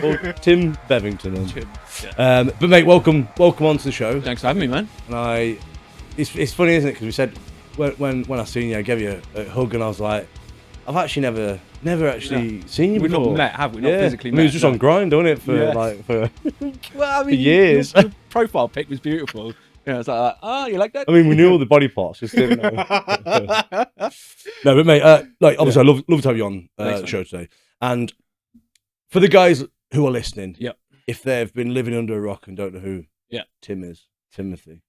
Or Tim Bevington. Tim, yeah. But mate, welcome on to the show. Thanks for having me, man. And it's funny, isn't it? Because we said when I seen you, I gave you a hug, and I was like, I've actually never actually seen you We've before. not met, have we? Not physically I mean, met. it was just on grind, wasn't it? For well, I mean, years. Your profile pic was beautiful. Yeah, it's like, oh, you like that? I mean, we knew all the body parts, just didn't know. No, but mate, obviously, I love to have you on the show today. And for the guys who are listening, if they've been living under a rock and don't know who Tim is, Timothy,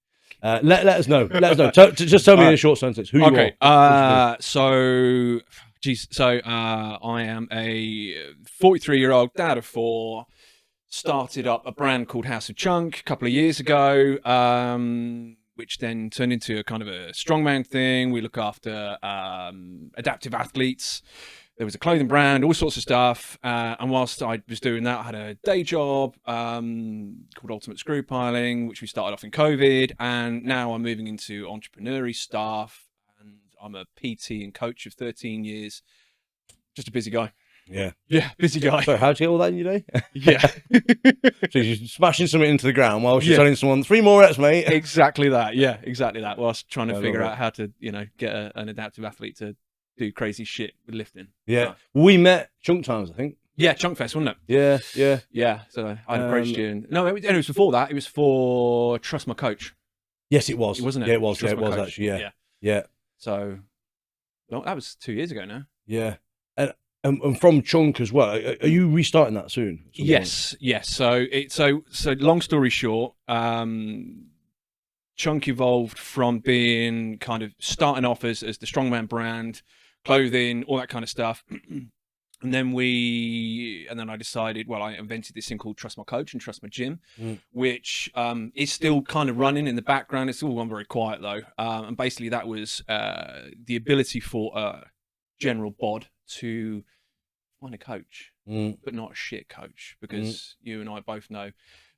let us know. Just tell me in a short sentence who you are. So I am a 43-year-old dad of 4. Started up a brand called House of Chunk a couple of years ago, which then turned into a kind of a strongman thing. We look after adaptive athletes. There was a clothing brand, all sorts of stuff. And whilst I was doing that, I had a day job called Ultimate Screw Piling, which we started off in COVID. And now I'm moving into entrepreneurial stuff. And I'm a PT and coach of 13 years. Just a busy guy. Yeah, busy guy. So how'd you get all that in your day? Yeah. So you're smashing something into the ground while you're telling someone 3 more reps, mate. Exactly that. Yeah, exactly that. Whilst trying to figure out how to, get an adaptive athlete to do crazy shit with lifting. Yeah. We met Chunk Times, I think. Yeah, Chunk Fest, wasn't it? Yeah. So I approached you. And it was before that. It was for Trust My Coach. Yes, it was. Wasn't it? Yeah, it was. Trust it My was Coach. actually. Yeah. So, well, that was 2 years ago now. Yeah. And from Chunk as well. Are you restarting that soon? Yes. So long story short, Chunk evolved from being kind of starting off as the strongman brand, clothing, all that kind of stuff. And then I decided, well, I invented this thing called Trust My Coach and Trust My Gym, which is still kind of running in the background. It's all gone very quiet though. And basically that was the ability for a general bod to find a coach, but not a shit coach, because you and I both know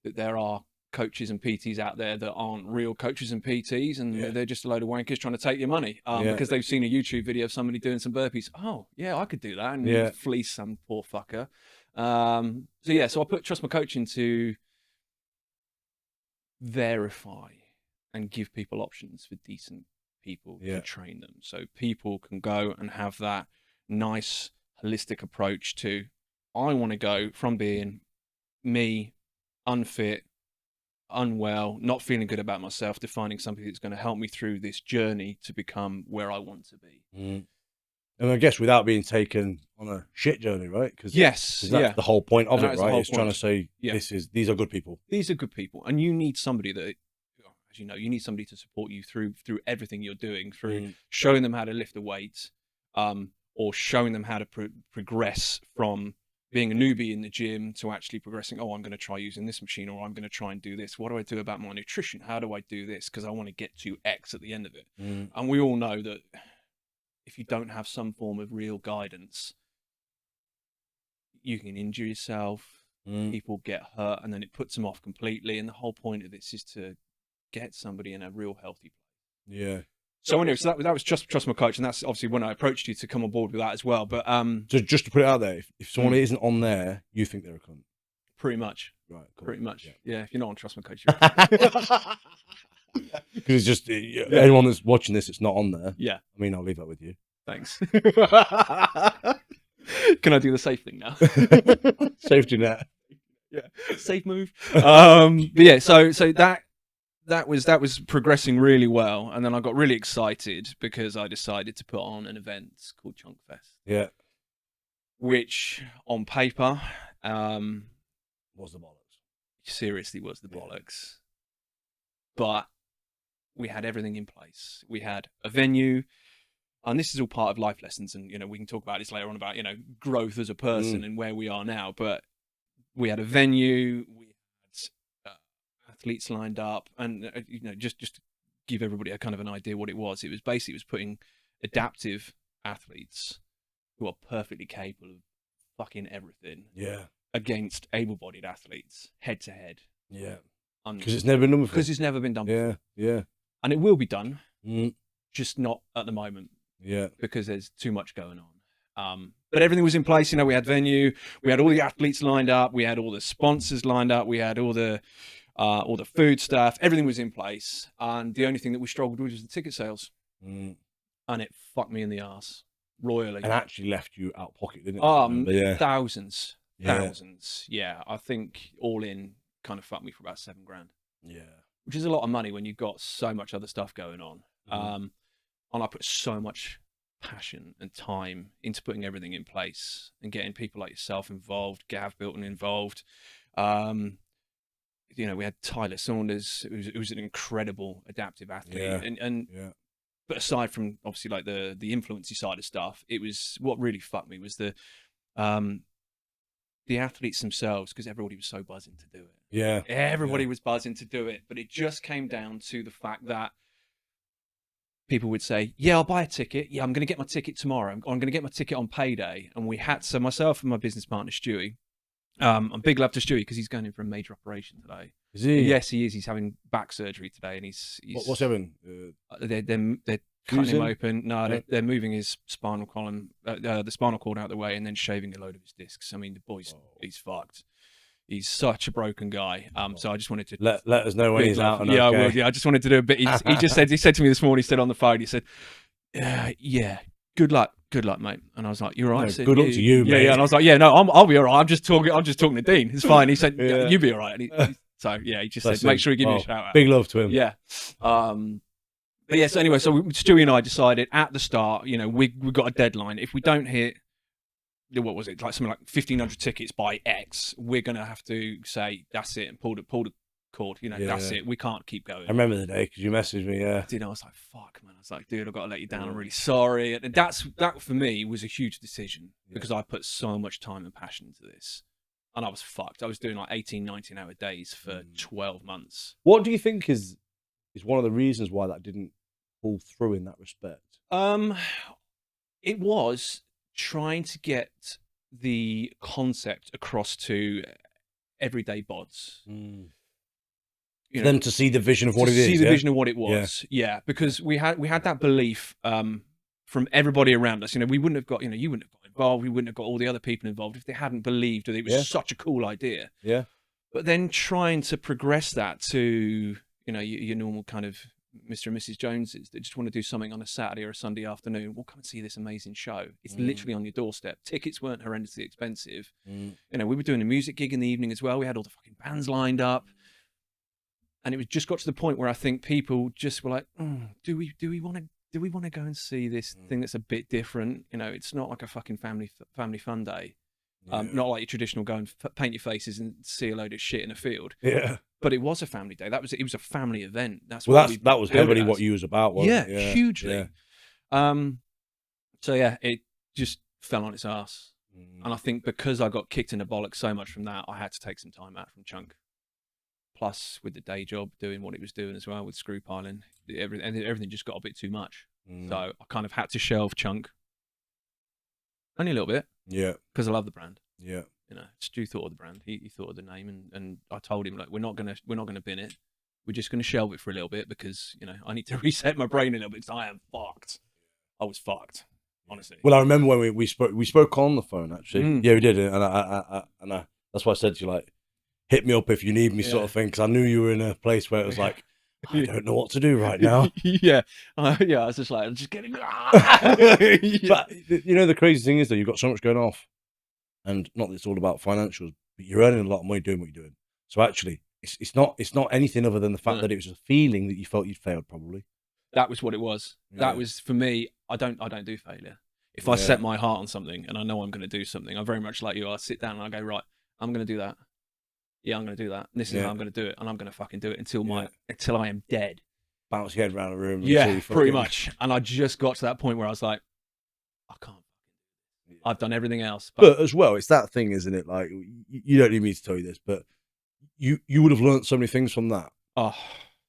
that there are coaches and PTs out there that aren't real coaches and PTs, and they're just a load of wankers trying to take your money because they've seen a YouTube video of somebody doing some burpees. Oh, yeah, I could do that, and fleece some poor fucker. So I put Trust My Coach in to verify and give people options for decent people to train them, so people can go and have that nice holistic approach to, I want to go from being me, unfit, unwell, not feeling good about myself, to finding something that's going to help me through this journey to become where I want to be. And I guess without being taken on a shit journey, right? Because that's the whole point of it, right? It's trying to say, these are good people. These are good people, and you need somebody that, as you know, you need somebody to support you through everything you're doing, through showing them how to lift the weights, or showing them how to progress from being a newbie in the gym to actually progressing. Oh, I'm going to try using this machine, or I'm going to try and do this. What do I do about my nutrition? How do I do this? Because I want to get to X at the end of it. And we all know that if you don't have some form of real guidance, you can injure yourself, people get hurt, and then it puts them off completely. And the whole point of this is to get somebody in a real healthy place. Yeah. So anyway, that was just Trust My Coach, and that's obviously when I approached you to come on board with that as well. But so just to put it out there, if someone isn't on there, you think they're a cunt? Pretty much. Right. Cool. Pretty much. Yeah. If you're not on Trust My Coach, you're because it's just anyone that's watching this, it's not on there. Yeah. I mean, I'll leave that with you. Thanks. Can I do the safe thing now? Safety net. Yeah. Safe move. But yeah. So that was progressing really well, and then I got really excited because I decided to put on an event called Chunk Fest. Yeah. Which on paper was the bollocks. Seriously was the bollocks. But we had everything in place. We had a venue, and this is all part of life lessons, and we can talk about this later on about growth as a person and where we are now. But we had a venue, we had athletes lined up, and just to give everybody a kind of an idea what it was putting adaptive athletes who are perfectly capable of fucking everything against able-bodied athletes head to head. Yeah. Because it's never been done before. Because it's never been done before. Yeah. And it will be done, just not at the moment. Yeah. Because there's too much going on. But everything was in place. You know, we had venue, we had all the athletes lined up, we had all the sponsors lined up, we had all the food stuff. Everything was in place, and the only thing that we struggled with was the ticket sales, and it fucked me in the ass royally. And actually left you out of pocket, didn't it? Thousands. Yeah, I think all in kind of fucked me for about $7,000. Yeah, which is a lot of money when you've got so much other stuff going on. And I put so much passion and time into putting everything in place and getting people like yourself involved, Gav Bilton involved. You know, we had Tyler Saunders, who was an incredible adaptive athlete. But aside from obviously like the influency side of stuff, it was what really fucked me was the athletes themselves, because everybody was so buzzing to do it. Yeah. Everybody was buzzing to do it, but it just came down to the fact that people would say, yeah, I'll buy a ticket. Yeah, I'm going to get my ticket tomorrow. I'm going to get my ticket on payday. And we had, so myself and my business partner, Stewie, I'm big love to Stewie because he's going in for a major operation today. Is he? Yes, he is. He's having back surgery today, and he's what's having? They're cutting him open. No, they're moving his spinal column, the spinal cord out of the way, and then shaving a load of his discs. I mean, the boy's he's fucked. He's such a broken guy. So I just wanted to let us know when he's out. And yeah, okay. I will. Yeah, I just wanted to do a bit. He said to me this morning. He said on the phone. He said, "Yeah, good luck, mate." And I was like, "You're right." No, said, good luck to you, mate. Yeah. And I was like, "Yeah, no, I'll be all right. I'm just talking to Dean. It's fine." He said, "You'll be all right." And so yeah, he just said, "Make sure you give me a shout out." Big love to him. Yeah. But yeah. So anyway, so Stewie and I decided at the start. You know, we got a deadline. If we don't hit, what was it, like something like 1,500 tickets by X, we're gonna have to say that's it and pull the cord. You know, that's it. We can't keep going. I remember the day because you messaged me. Yeah, I was like, fuck, man. I was like, dude, I've got to let you down. I'm really sorry. And that for me was a huge decision because I put so much time and passion into this, and I was fucked. I was doing like 18, 19-hour days for 12 months. What do you think is one of the reasons why that didn't pull through in that respect? It was trying to get the concept across to everyday bods. You know, them to see the vision of what it is. See the vision of what it was. Yeah, because we had that belief from everybody around us. You know, we wouldn't have got, you wouldn't have got involved. We wouldn't have got all the other people involved if they hadn't believed that it was such a cool idea. Yeah. But then trying to progress that to, your normal kind of Mr. and Mrs. Joneses that just want to do something on a Saturday or a Sunday afternoon. We'll come and see this amazing show. It's literally on your doorstep. Tickets weren't horrendously expensive. You know, we were doing a music gig in the evening as well. We had all the fucking bands lined up. And it was just got to the point where I think people just were like, do we want to go and see this thing that's a bit different? You know, it's not like a fucking family fun day. Not like your traditional go and paint your faces and see a load of shit in a field. Yeah. But it was a family day. It was a family event. That was heavily what you was about, wasn't it? Yeah, hugely. Yeah. So yeah, it just fell on its ass. And I think because I got kicked in the bollocks so much from that, I had to take some time out from Chunk. Plus, with the day job, doing what it was doing as well with screw piling, everything just got a bit too much. So I kind of had to shelve Chunk. Only a little bit. Yeah. Because I love the brand. Yeah. You know, Stu thought of the brand. He thought of the name, and I told him, like, we're not gonna bin it. We're just gonna shelve it for a little bit because I need to reset my brain a little bit because I am fucked. I was fucked, honestly. Well, I remember when we spoke on the phone actually. Yeah, we did it, and I that's why I said to you, like, hit me up if you need me, sort of thing, because I knew you were in a place where it was like, I don't know what to do right now. I was just like, I'm just getting. But the crazy thing is that you've got so much going off, and not that it's all about financials, but you're earning a lot of money doing what you're doing. So actually, it's not anything other than the fact that it was a feeling that you felt you'd failed. Probably that was what it was. Yeah. That was for me. I don't do failure. If I set my heart on something and I know I'm going to do something, I'm very much like you. I sit down and I go, right, I'm going to do that. Yeah, I'm going to do that. And this is how I'm going to do it. And I'm going to fucking do it until I am dead. Bounce your head around the room. Yeah, pretty much. And I just got to that point where I was like, I can't. I've done everything else. But as well, it's that thing, isn't it? Like, you don't need me to tell you this, but you would have learned so many things from that. Oh,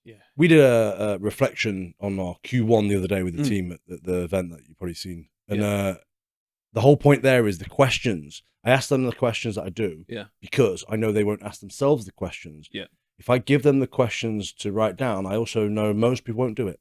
yeah. We did a reflection on our Q1 the other day with the team at the event that you've probably seen. And the whole point there is the questions. I ask them the questions that I do because I know they won't ask themselves the questions. Yeah. If I give them the questions to write down, I also know most people won't do it.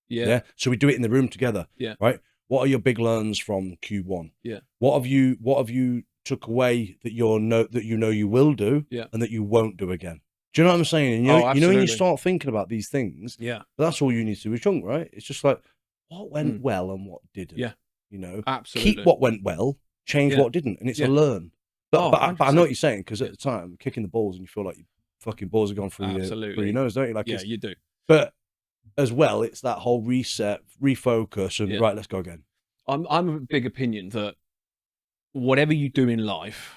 Yeah. So we do it in the room together. Yeah. Right. what are your big learns from Q1? Yeah. What have you took away that you will do, and that you won't do again? Do you know what I'm saying? And you know when you start thinking about these things, that's all you need to do with chunk, right? It's just like what went well and what didn't. Yeah. You know, absolutely. Keep what went well, change what didn't, and it's a learn. But I know what you're saying, because at the time, kicking the balls and you feel like your fucking balls have gone through your nose, don't you? Like, you do. But as well, it's that whole reset, refocus, and right, let's go again. I'm of a big opinion that whatever you do in life,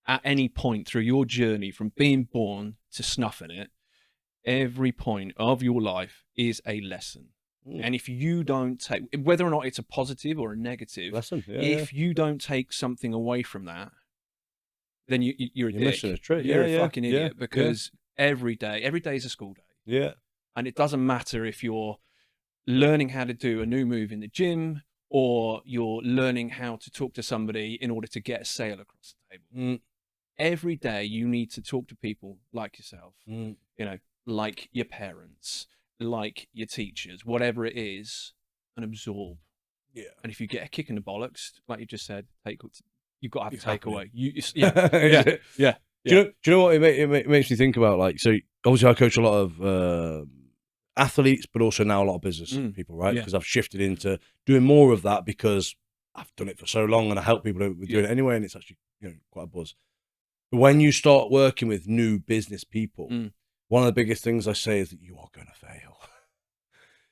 at any point through your journey from being born to snuffing it, every point of your life is a lesson. And if you don't take, whether or not it's a positive or a negative lesson, if you don't take something away from that, then you're a dick. Missing a trick. You're a fucking idiot, because every day is a school day. Yeah. And it doesn't matter if you're learning how to do a new move in the gym, or you're learning how to talk to somebody in order to get a sale across the table. Every day you need to talk to people like yourself, you know, like your parents, like your teachers, whatever it is, and absorb. Yeah. And if you get a kick in the bollocks, like you just said, you've got to have a takeaway. Yeah. Do you know what it makes me think about? Like, so obviously I coach a lot of athletes, but also now a lot of business people, right? Because I've shifted into doing more of that because I've done it for so long and I help people with doing it anyway, and it's actually, you know, quite a buzz. But when you start working with new business people, one of the biggest things I say is that you are going to fail.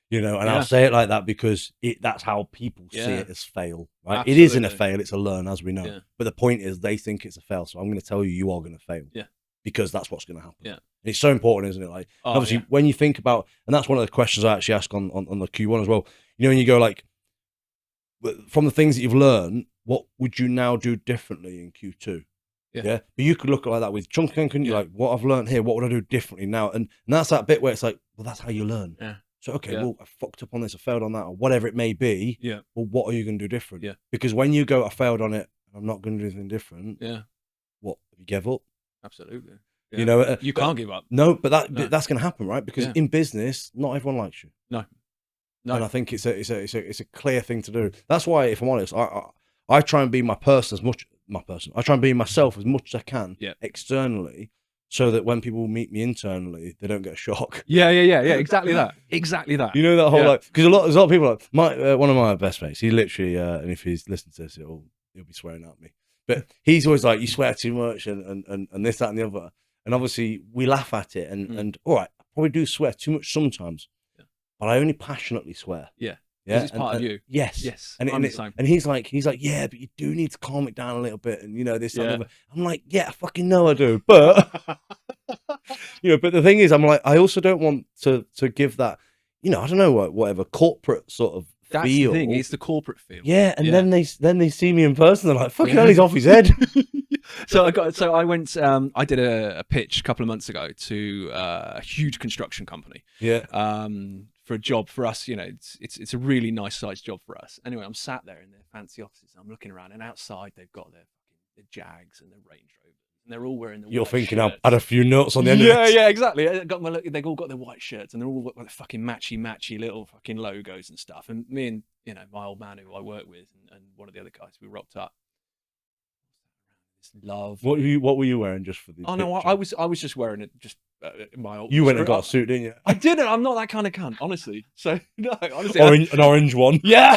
You know, and I'll say it like that because that's how people see it as fail, right? Absolutely. It isn't a fail, it's a learn, as we know. Yeah. But the point is they think it's a fail. So I'm going to tell you are going to fail. Yeah. Because that's what's going to happen. Yeah. And it's so important, isn't it? Like, obviously, when you think about, and that's one of the questions I actually ask on the Q1 as well. You know, when you go like, from the things that you've learned, what would you now do differently in Q2? Yeah. But you could look at like that with chunking, couldn't you? Like, what I've learned here, what would I do differently now? And that's that bit where it's like, well, that's how you learn. Yeah. So, okay, well, I fucked up on this, I failed on that, or whatever it may be. Yeah. Well, what are you going to do different? Yeah. Because when you go, I failed on it, and I'm not going to do anything different. Yeah. What? Have you give up? Absolutely. Yeah. You know, you can't give up. No, but that's going to happen, right? Because in business, not everyone likes you. No. And I think it's a clear thing to do. That's why, if I'm honest, I try and be I try and be myself as much as I can externally, so that when people meet me internally, they don't get a shock. Yeah. Exactly that. Exactly that. You know that whole like, because there's a lot of people like one of my best mates. He literally, and if he's listening to this, he'll be swearing at me. But he's always like, "You swear too much," and this, that, and the other. And obviously, we laugh at it. And all right, I probably do swear too much sometimes, but I only passionately swear. Yeah. Yeah, it's part of you. Yes. And he's like, yeah, but you do need to calm it down a little bit, and you know this. I'm like, yeah, I fucking know I do, but you know. But the thing is, I'm like, I also don't want to give that, you know, I don't know whatever corporate sort of that's feel. The thing. It's the corporate feel. Yeah, and then they see me in person, they're like, fucking hell, he's off his head. I went. I did a pitch a couple of months ago to a huge construction company. Yeah. For a job for us, you know, it's a really nice sized job for us. Anyway, I'm sat there in their fancy offices. I'm looking around, and outside they've got their Jags and their Range Rovers, and they're all wearing the. You're white thinking shirts. I've had a few notes on the end. Yeah, exactly. They've all got their white shirts, and they're all got the fucking matchy little fucking logos and stuff. And me and my old man who I work with, and one of the other guys, we rocked up. Love. What were you wearing just for the? Oh no, I was just wearing it just. My old. You went and got a suit, didn't you? I didn't. I'm not that kind of cunt, honestly. So no, honestly, an orange one. Yeah,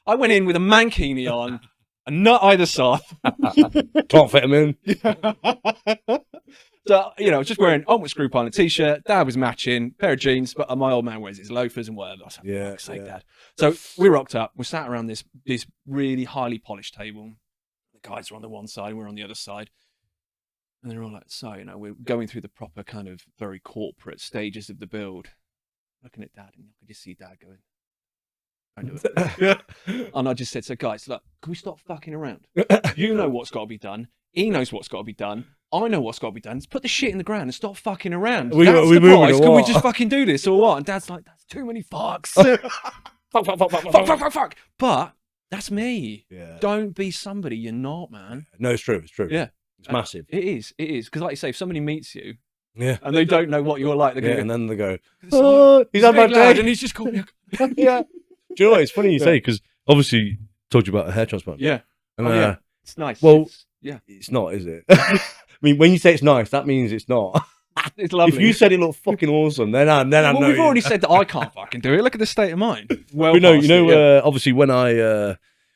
I went in with a mankini on, a nut either side. Can't fit them in. So I was just wearing onward screw pile and a t-shirt. Dad was matching, pair of jeans, but my old man wears his loafers and whatever. I was like, fuck's sake, Dad. So we rocked up. We sat around this really highly polished table. The guys were on the one side, we're on the other side. And they're all like, so, we're going through the proper kind of very corporate stages of the build. Looking at Dad, and I could just see Dad going, don't do it. And I just said, so guys, look, can we stop fucking around? You know what's got to be done. He knows what's got to be done. I know what's got to be done. Let's put the shit in the ground and stop fucking around. That's the price. Can we just fucking do this or what? And Dad's like, that's too many fucks. Fuck. But that's me. Yeah. Don't be somebody you're not, man. No, it's true. Yeah. It's massive. It is. Because like you say, if somebody meets you and they don't know what you're like, they're going and then they go, oh, he's had my day. And he's just called me. Yeah. Do you know what? It's funny you say, because obviously told you about a hair transplant. Yeah. And, yeah. It's nice. Well, yeah. It's not, is it? I mean, when you say it's nice, that means it's not. It's lovely. If you said it looked fucking awesome, then I know. Well, we've already said that I can't fucking do it. Look at the state of mind. Well, obviously when I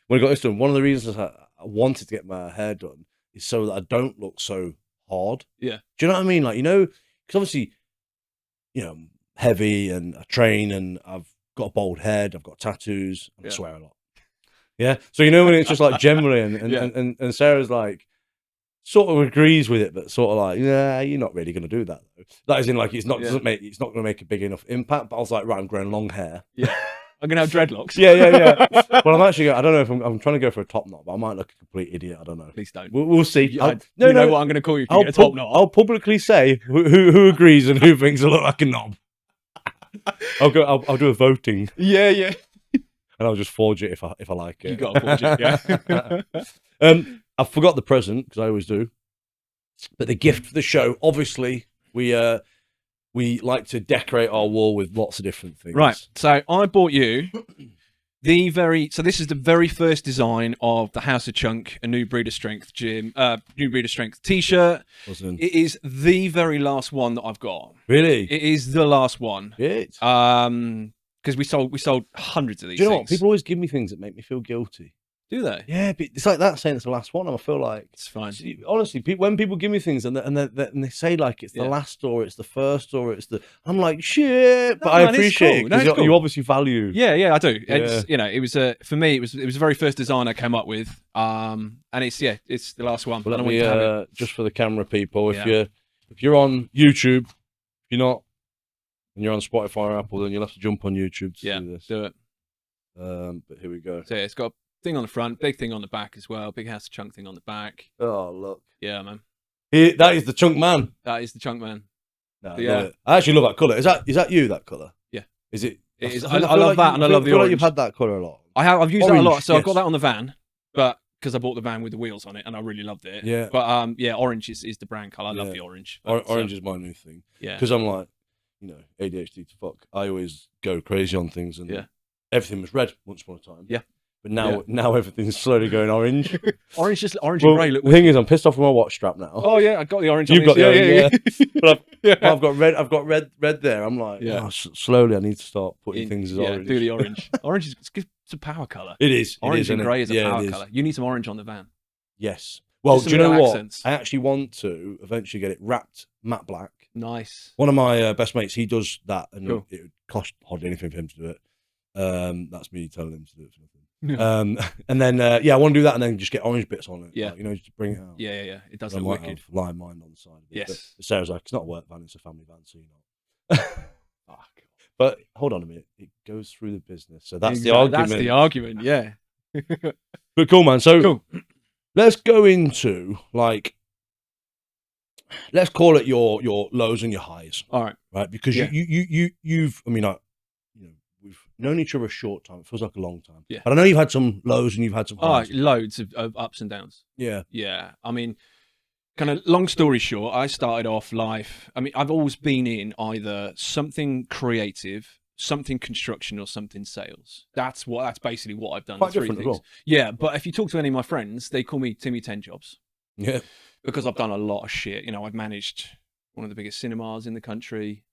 got this done, one of the reasons I wanted to get my hair done is so that I don't look so hard. Yeah. Do you know what I mean? Like, because obviously, I'm heavy and I train and I've got a bald head, I've got tattoos, and I swear a lot. Yeah. So when it's just like generally, and Sarah's like, sort of agrees with it, but sort of like, yeah, you're not really going to do that though. That is in like, it's not going to make a big enough impact. But I was like, right, I'm growing long hair. Yeah. I'm going to have dreadlocks. Yeah. Well, I'm actually, I don't know if I'm trying to go for a top knot, but I might look a complete idiot. I don't know. Please don't. We'll see. You know what I'm going to call you if you get a top knot. I'll publicly say who agrees and who thinks I look like a knob. I'll do a voting. Yeah. And I'll just forge it if I like it. You got to forge it, yeah. I forgot the present because I always do. But the gift for the show, obviously, we like to decorate our wall with lots of different things. Right. So I bought you so this is the very first design of the House of Chunk, a New Breed of Strength New Breed of Strength t-shirt. Awesome. It is the very last one that I've got. Really? It is the last one. It. Because we sold hundreds of these. Do you know things. what? People always give me things that make me feel guilty. Do they? Yeah, but it's like that saying it's the last one. I feel like it's fine. Honestly, when people give me things and they say like it's the last or it's the first or it's the, I'm like shit. But I appreciate it because you obviously value. Yeah, I do. It's it was for me. It was the very first design I came up with. And it's the last one. Well, let me just for the camera people, if you're on YouTube, if you're not, and you're on Spotify or Apple, then you'll have to jump on YouTube to see this. Do it. But here we go. So it's got thing on the front, big thing on the back as well, big House of Chunk thing on the back. Oh look, yeah, man. That is the Chunk Man. That is the Chunk Man. No, I actually love that colour. Is that you? That colour? Yeah. Is it? It is. I love that, and I love the orange. Like you've had that colour a lot. I've used that a lot. So I've got that on the van, but because I bought the van with the wheels on it, and I really loved it. Yeah. But orange is the brand colour. I love the orange. But, orange is my new thing. Yeah. Because I'm like, ADHD to fuck. I always go crazy on things, and everything was red once upon a time. Yeah. But now everything's slowly going orange. Orange and grey. The thing is, I'm pissed off with my watch strap now. Oh yeah, I got the orange. You've got the orange, yeah. But I've got red. I've got red there. I'm like, slowly, I need to start putting things as orange. Do the orange. Orange is a power colour. It is. Orange and grey is a power colour. You need some orange on the van. Yes. Well, do you know what? I actually want to eventually get it wrapped matte black. Nice. One of my best mates, he does that, and it would cost hardly anything for him to do it. That's me telling him to do it. And then I want to do that, and then just get orange bits on it. Yeah, like, just to bring it out. Yeah. It does look wicked. Lime mind on the side. Yes. But Sarah's like, it's not a work van; it's a family van, so Fuck. But hold on a minute, it goes through the business, so that's the argument. That's the argument. Yeah. But cool, man. So let's go into let's call it your lows and your highs. All right. Right, because you've we've known each other a short time. It feels like a long time. Yeah. But I know you've had some lows and you've had some highs. Loads of ups and downs. Yeah. Yeah. I mean, kind of long story short, I started off life. I mean, I've always been in either something creative, something construction, or something sales. That's basically what I've done. Quite different as well. Yeah. But if you talk to any of my friends, they call me Timmy 10 Jobs. Yeah. Because I've done a lot of shit. I've managed one of the biggest cinemas in the country,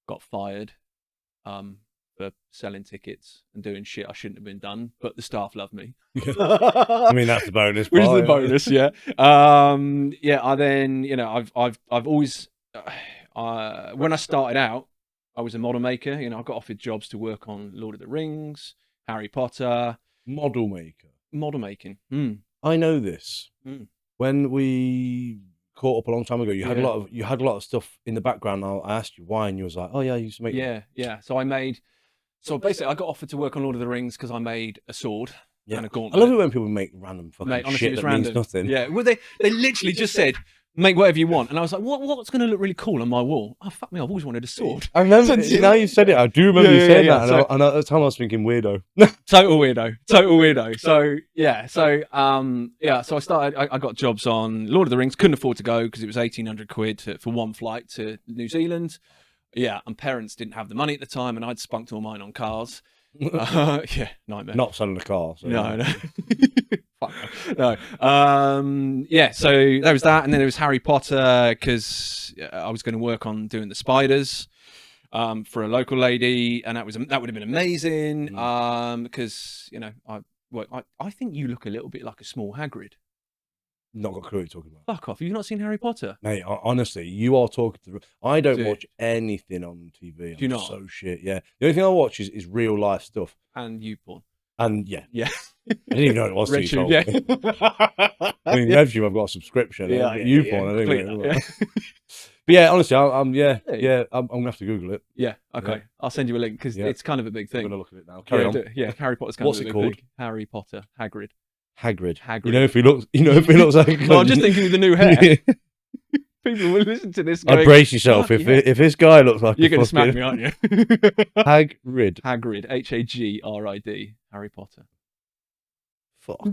got fired for selling tickets and doing shit I shouldn't have been done, but the staff love me. I mean, that's the bonus. Which is the bonus, yeah. I then, I've always, when I started out, I was a model maker. I got offered jobs to work on Lord of the Rings, Harry Potter. Model maker. Model making. I know this. When we caught up a long time ago, you had a lot of stuff in the background. I asked you why, and you was like, "Oh yeah, I used to make." Yeah. So basically, I got offered to work on Lord of the Rings because I made a sword and a gauntlet. I love it when people make random fucking shit that means nothing. Yeah, well, they literally just said, make whatever you want. And I was like, what's going to look really cool on my wall? Oh, fuck me, I've always wanted a sword. I remember, now you said it, I do remember you saying that. So, and at the time I was thinking weirdo. Total weirdo. So I started, I got jobs on Lord of the Rings, couldn't afford to go because it was 1,800 quid for one flight to New Zealand. Yeah, and parents didn't have the money at the time, and I'd spunked all mine on cars. Yeah, nightmare. Not selling a car. So no. Fuck no. Yeah, so there was that, and then there was Harry Potter, because I was going to work on doing the spiders for a local lady, and that would have been amazing. Because I think you look a little bit like a small Hagrid. Not got a clue what you're talking about. Fuck off! Have you not seen Harry Potter? Mate, honestly, you are talking to. I don't watch anything on TV. Do you not? So shit. Yeah, the only thing I watch is real life stuff and you porn. And yeah. I didn't even know it was. RedTube, yeah. I mean, RedTube, I've got a subscription. Yeah, YouPorn, I don't know. But yeah, honestly, I'm gonna have to Google it. Yeah, okay. Yeah. I'll send you a link, because it's kind of a big thing. I'm gonna look at it now. Carry on. Yeah, Harry Potter's kind of a big thing. What's it called? Harry Potter. Hagrid. You know if he looks like. Well, I'm just thinking of the new hair. People will listen to this. I'd brace yourself if this guy looks like. You're gonna smack me, aren't you? Hagrid. Hagrid. Hagrid. Harry Potter. Fuck.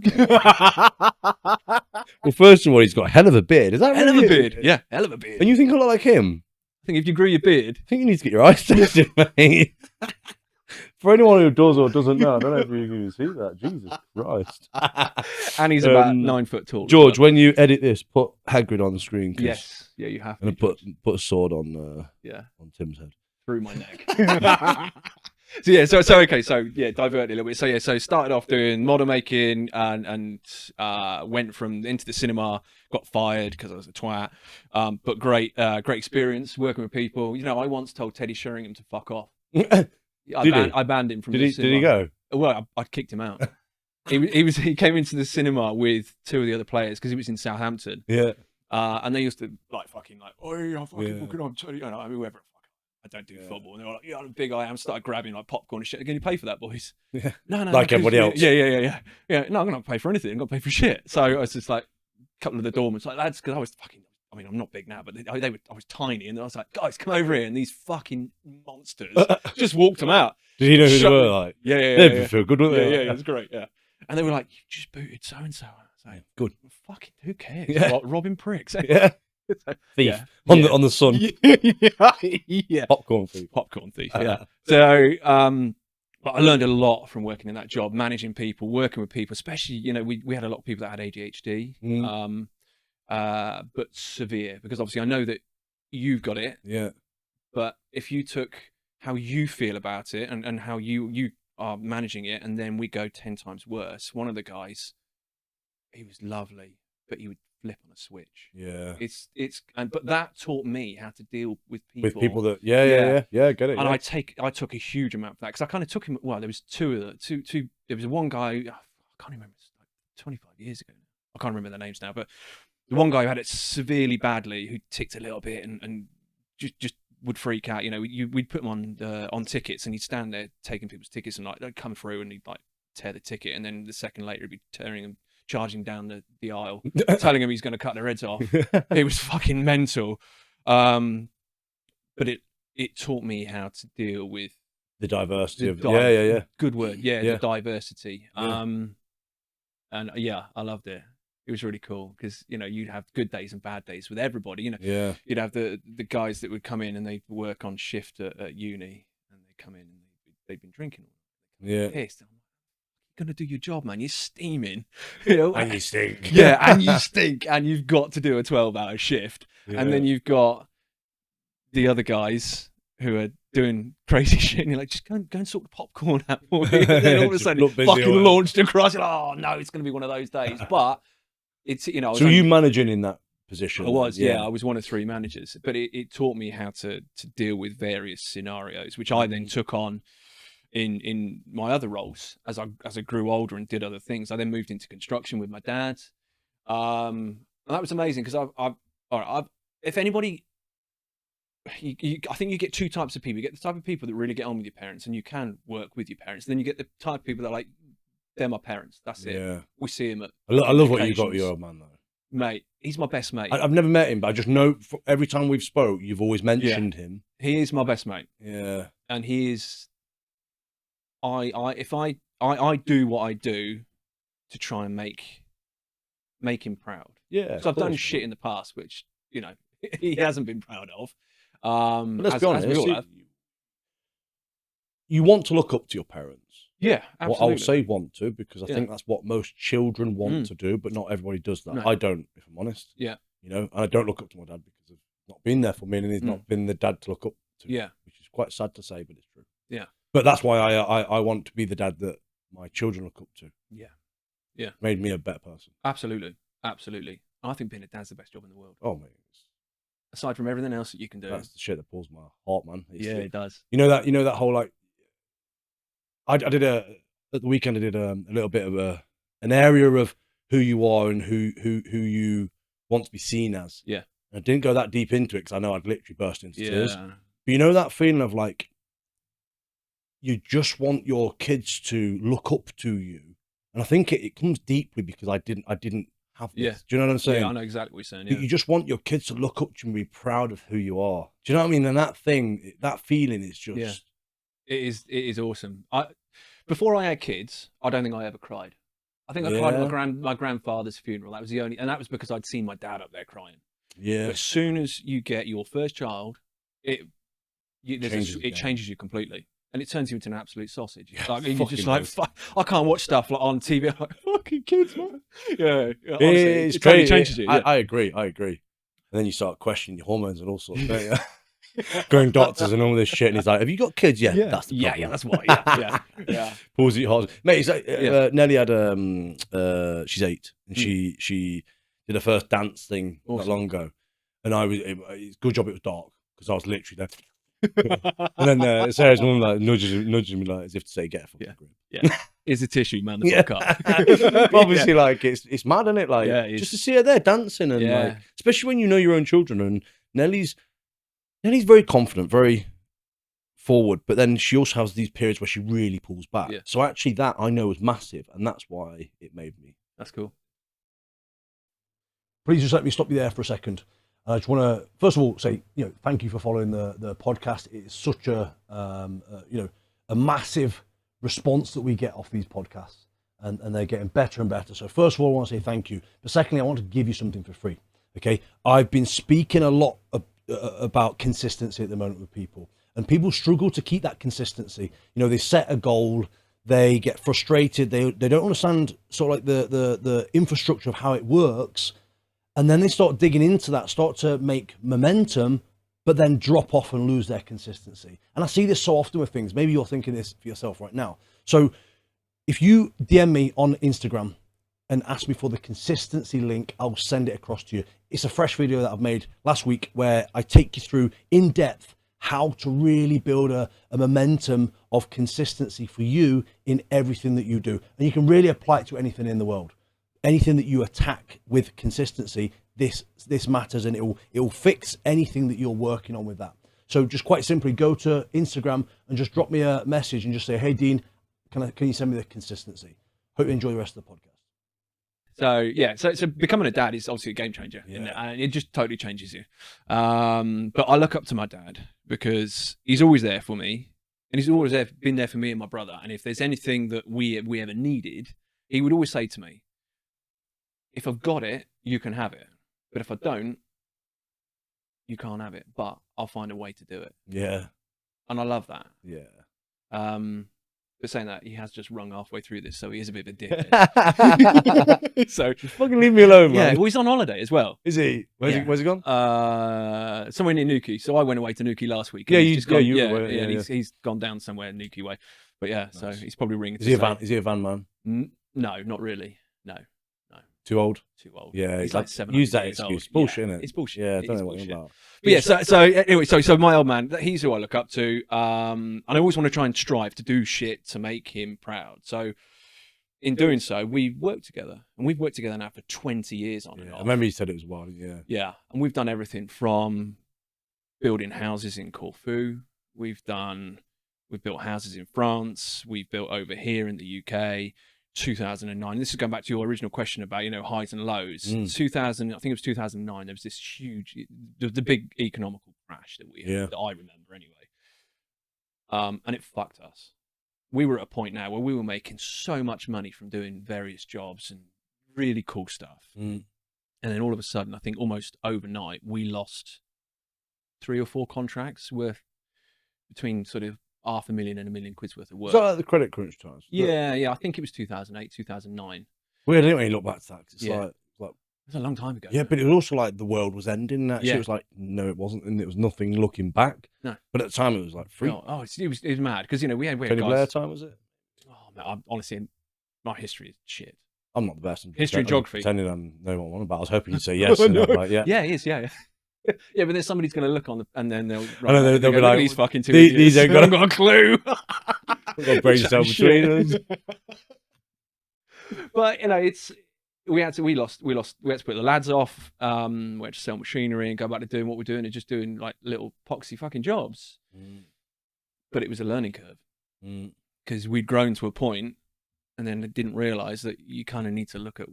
Well, first of all, he's got a hell of a beard. Is that hell of a beard? Yeah, hell of a beard. And you think I look like him? I think if you grew your beard, I think you need to get your eyes tested, mate. For anyone who does or doesn't know, I don't know if you can see that. Jesus Christ. And he's about 9 foot tall. George, when you edit this, put Hagrid on the screen. Yes. Yeah, you have to. And put a sword on on Tim's head. Through my neck. So divert a little bit. So started off doing model making and went into the cinema, got fired because I was a twat. But great experience working with people. You know, I once told Teddy Sheringham to fuck off. I banned him from the cinema. Did he go? Well, I kicked him out. He came into the cinema with 2 of the other players, because he was in Southampton. Yeah. And they used to oi, I'm fucking on Teddy, I mean, whoever. I don't do football. And they were like, yeah, I'm big, I am. Started grabbing like popcorn and shit. Can you pay for that, boys? Yeah. No. Like everybody else. Yeah. No, I'm not pay for anything. I'm gonna pay for shit. So I was just like, a couple of the doormen, like, lads, because I was fucking. I mean, I'm not big now, but I was tiny, and I was like, guys, come over here, and these fucking monsters just walked them out. Did he know who they were? Like, yeah. They'd feel good, wouldn't they? Yeah, it was great. Yeah, and they were like, you just booted so and so. I was like, good. Fucking, who cares? Yeah. Robbing pricks. Yeah. Thief on the sun. Yeah. Popcorn thief. Yeah. So I learned a lot from working in that job, managing people, working with people, especially, you know, we had a lot of people that had ADHD, but severe, because obviously I know that you've got it. Yeah. But if you took how you feel about it and how you are managing it, and then we go 10 times worse. One of the guys, he was lovely, but he would flip on a switch. Yeah. But that taught me how to deal with people. With people that get it. And I took a huge amount of that, because I kind of took him. Well, there was two. There was one guy, I can't remember. It's like 25 years ago. I can't remember their names now, but the one guy who had it severely badly, who ticked a little bit and just would freak out. You know, we'd put him on tickets, and he'd stand there taking people's tickets, and like they'd come through, and he'd like tear the ticket, and then the second later he'd be charging down the aisle, telling him he's going to cut their heads off. It was fucking mental. But it taught me how to deal with the diversity of good word. The diversity. Yeah. And I loved it. It was really cool, because, you know, you'd have good days and bad days with everybody. You know, you'd have the guys that would come in and they'd work on shift at uni, and they'd come in and they'd been drinking. Yeah. Pissed. I'm like, you're gonna do your job, man. You're steaming, you know, and you stink. Yeah, and you stink, and you've got to do a 12-hour shift, and then you've got the other guys who are doing crazy shit, and you're like, just go and sort the popcorn out for me. And then all of a sudden, fucking launched across. You're like, oh no, it's gonna be one of those days. But it's, you know. So you managing in that position? I was, I was one of 3 managers, but it taught me how to deal with various scenarios, which I then took on in my other roles as I grew older and did other things. I then moved into construction with my dad, and that was amazing, because if anybody, I think you get 2 types of people. You get the type of people that really get on with your parents, and you can work with your parents. And then you get the type of people that are like, they're my parents. That's it. Yeah. We see him at. I love what you got with your old man, though. Mate, he's my best mate. I've never met him, but I just know every time we've spoke, you've always mentioned him. He is my best mate. Yeah. And he is. I do what I do to try and make him proud. Yeah. So I've done shit in the past, which, you know, he hasn't been proud of. Let's be honest. you want to look up to your parents. Yeah, absolutely. Well, I'll say want to, because I think that's what most children want to do, but not everybody does that. No. I don't, if I'm honest. Yeah. You know, and I don't look up to my dad because of not being there for me, and he's not been the dad to look up to. Yeah. Which is quite sad to say, but it's true. Yeah. But that's why I want to be the dad that my children look up to. Yeah. Yeah. Made me a better person. Absolutely. Absolutely. I think being a dad's the best job in the world. Oh, mate. Aside from everything else that you can do. That's the shit that pulls my heart, man. It does. You know that whole, like, I did at the weekend, I did a little bit of an area of who you are and who you want to be seen as. Yeah. And I didn't go that deep into it because I know I'd literally burst into tears. Yeah. But you know that feeling of, like, you just want your kids to look up to you. And I think it comes deeply because I didn't have this. Yeah. Do you know what I'm saying? Yeah, I know exactly what you're saying. Yeah. You just want your kids to look up to you and be proud of who you are. Do you know what I mean? And that feeling is just... Yeah. It is awesome. Before I had kids, I don't think I ever cried. I think I cried at my grandfather's funeral. That was the only, and that was because I'd seen my dad up there crying. Yeah. But as soon as you get your first child, it changes you completely. And it turns you into an absolute sausage. Yeah, Like, you're just like, I can't watch stuff like on TV. I'm like, fucking kids, man. Yeah, honestly, it's it totally crazy. changes you. Yeah. I agree. And then you start questioning your hormones and all sorts. Don't you? Going doctors and all this shit, and he's like, "Have you got kids yet?" Yeah, That's the problem. yeah, that's why. Yeah. Pulls it hard, mate. He's like, Nelly had she's 8, and she did her first dance thing not long ago, and it's good job it was dark because I was literally there. And then Sarah's mum like nudges me like as if to say, "Get a fucking grip." Yeah. Here's a tissue, man. The fuck up. Obviously, like it's mad, isn't it? Like just to see her there dancing and like, especially when you know your own children. And Nelly's very confident, very forward, but then she also has these periods where she really pulls back. Yeah. So actually, that I know is massive, and that's why it made me. That's cool. Please just let me stop you there for a second. I just want to, first of all, say, thank you for following the podcast. It's such a massive response that we get off these podcasts, and they're getting better and better. So first of all, I want to say thank you. But secondly, I want to give you something for free. Okay, I've been speaking a lot about consistency at the moment with people, and people struggle to keep that consistency. They set a goal, they get frustrated, they don't understand sort of like the infrastructure of how it works. And then they start digging into that, start to make momentum, but then drop off and lose their consistency. And I see this so often with things. Maybe you're thinking this for yourself right now. So if you DM me on Instagram and ask me for the consistency link, I'll send it across to you. It's a fresh video that I've made last week where I take you through in depth how to really build a momentum of consistency for you in everything that you do. And you can really apply it to anything in the world. Anything that you attack with consistency, this matters, and it will fix anything that you're working on with that. So just quite simply go to Instagram and just drop me a message and just say, "Hey Dean, can you send me the consistency?" Hope you enjoy the rest of the podcast. So becoming a dad is obviously a game changer, and it just totally changes you. But I look up to my dad because he's always there for me, and he's always been there for me and my brother. And if there's anything that we ever needed, he would always say to me, "If I've got it, you can have it. But if I don't, you can't have it. But I'll find a way to do it." Yeah. And I love that. Yeah. But saying that, he has just rung halfway through this, so he is a bit of a dickhead. So just fucking leave me alone, man. Yeah, well, he's on holiday as well. Is he? Where's he gone? Somewhere near Newquay. So I went away to Newquay last week. Yeah, he's he's gone down somewhere Newquay way. But yeah, nice. So he's probably ringing. Is he a van man? No, not really. No. Too old? Too old. Yeah, he's like 7. Use that excuse. Bullshit, isn't it? It's bullshit. Yeah, I don't know what you're about. But yeah, so anyway, so my old man, he's who I look up to. And I always want to try and strive to do shit to make him proud. So in doing so, we work together. And we've worked together now for 20 years on and off. I remember you said it was wild, yeah. Yeah, and we've done everything from building houses in Corfu. We've built houses in France. We've built over here in the UK. 2009. This is going back to your original question about highs and lows. 2000, I think it was 2009. There was this huge, the big economical crash that we had, that I remember anyway. And it fucked us. We were at a point now where we were making so much money from doing various jobs and really cool stuff. And then all of a sudden, I think almost overnight, we lost 3 or 4 contracts worth between sort of 500,000 and £1 million worth of work. Is that like the credit crunch times? Yeah. I think it was 2008, 2009. Weird, isn't it, when you look back to that? 'Cause it's like it was a long time ago. Yeah, but it was also like the world was ending. And actually, it was like, no, it wasn't, and it was nothing looking back. No, but at the time, it was like free. It was mad because we had Tony guys. Blair time, was it? Oh man, honestly, my history is shit. I'm not the best. History and geography. Pretending I know what I'm on about. I was hoping you'd say yes. And I'm like, yeah, it is. Yeah. Yeah, but then somebody's going to look on and then they'll be like, these fucking two idiots. These ain't got a clue. Got brain cells between us. But we had to put the lads off. We had to sell machinery and go back to doing what we're doing and just doing like little poxy fucking jobs. But it was a learning curve because we'd grown to a point, and then didn't realise that you kind of need to look at,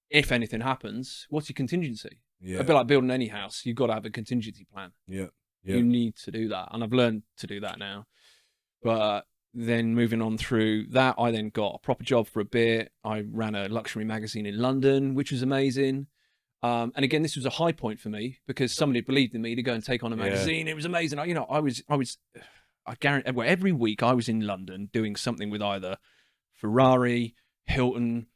if anything happens, what's your contingency? Yeah. A bit like building any house, you've got to have a contingency plan. Yeah. You need to do that, and I've learned to do that now. But then moving on through that, I then got a proper job for a bit. I ran a luxury magazine in London, which was amazing. And again, this was a high point for me because somebody believed in me to go and take on a magazine. It was amazing. I guarantee every week I was in London doing something with either Ferrari, Hilton,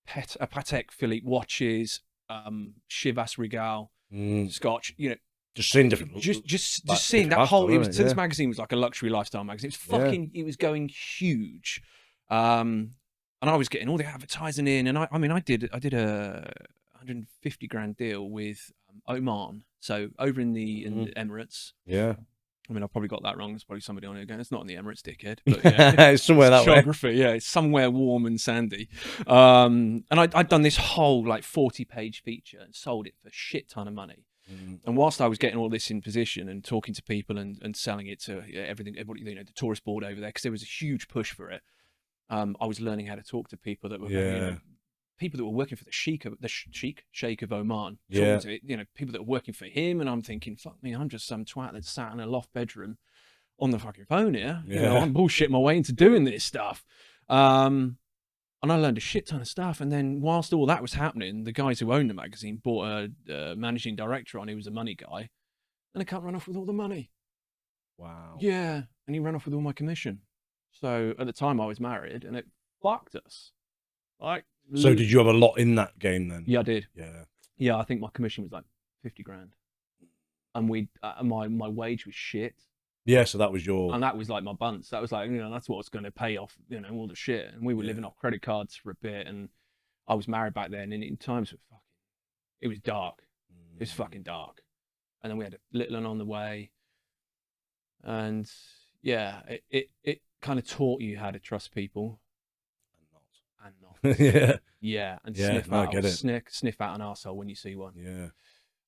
Patek Philippe watches, Chivas Regal, Scotch, just seeing different, just seeing that whole. This magazine was like a luxury lifestyle magazine. It was fucking. It was going huge, and I was getting all the advertising in. And I did a 150 grand deal with Oman, so over in the Emirates. Yeah. I mean, I probably got that wrong. There's probably somebody on it again. It's not in the Emirates, dickhead. But yeah, it's somewhere that geography, way. Yeah, it's somewhere warm and sandy. And I'd done this whole like 40-page feature and sold it for a shit ton of money. And whilst I was getting all this in position and talking to people and selling it to everybody, the tourist board over there, because there was a huge push for it. I was learning how to talk to people that were, people that were working for the Sheikh of Oman. Yeah. To, people that were working for him, and I'm thinking, fuck me, I'm just some twat that sat in a loft bedroom on the fucking phone here. Yeah. I'm bullshitting my way into doing this stuff. And I learned a shit ton of stuff. And then whilst all that was happening, the guys who owned the magazine brought a managing director on who was a money guy, and I can't run off with all the money. Wow. Yeah. And he ran off with all my commission. So at the time I was married, and it fucked us. So did you have a lot in that game then? Yeah, I did. Yeah. I think my commission was like 50 grand, and my wage was shit. Yeah, so that was and that was like my bunts. That was like, that's what's going to pay off, all the shit. And we were living off credit cards for a bit, and I was married back then, and in times it was dark. It was fucking dark. And then we had a little one on the way, and yeah, it kind of taught you how to trust people. And not. Yeah. And sniff out an arsehole when you see one. Yeah.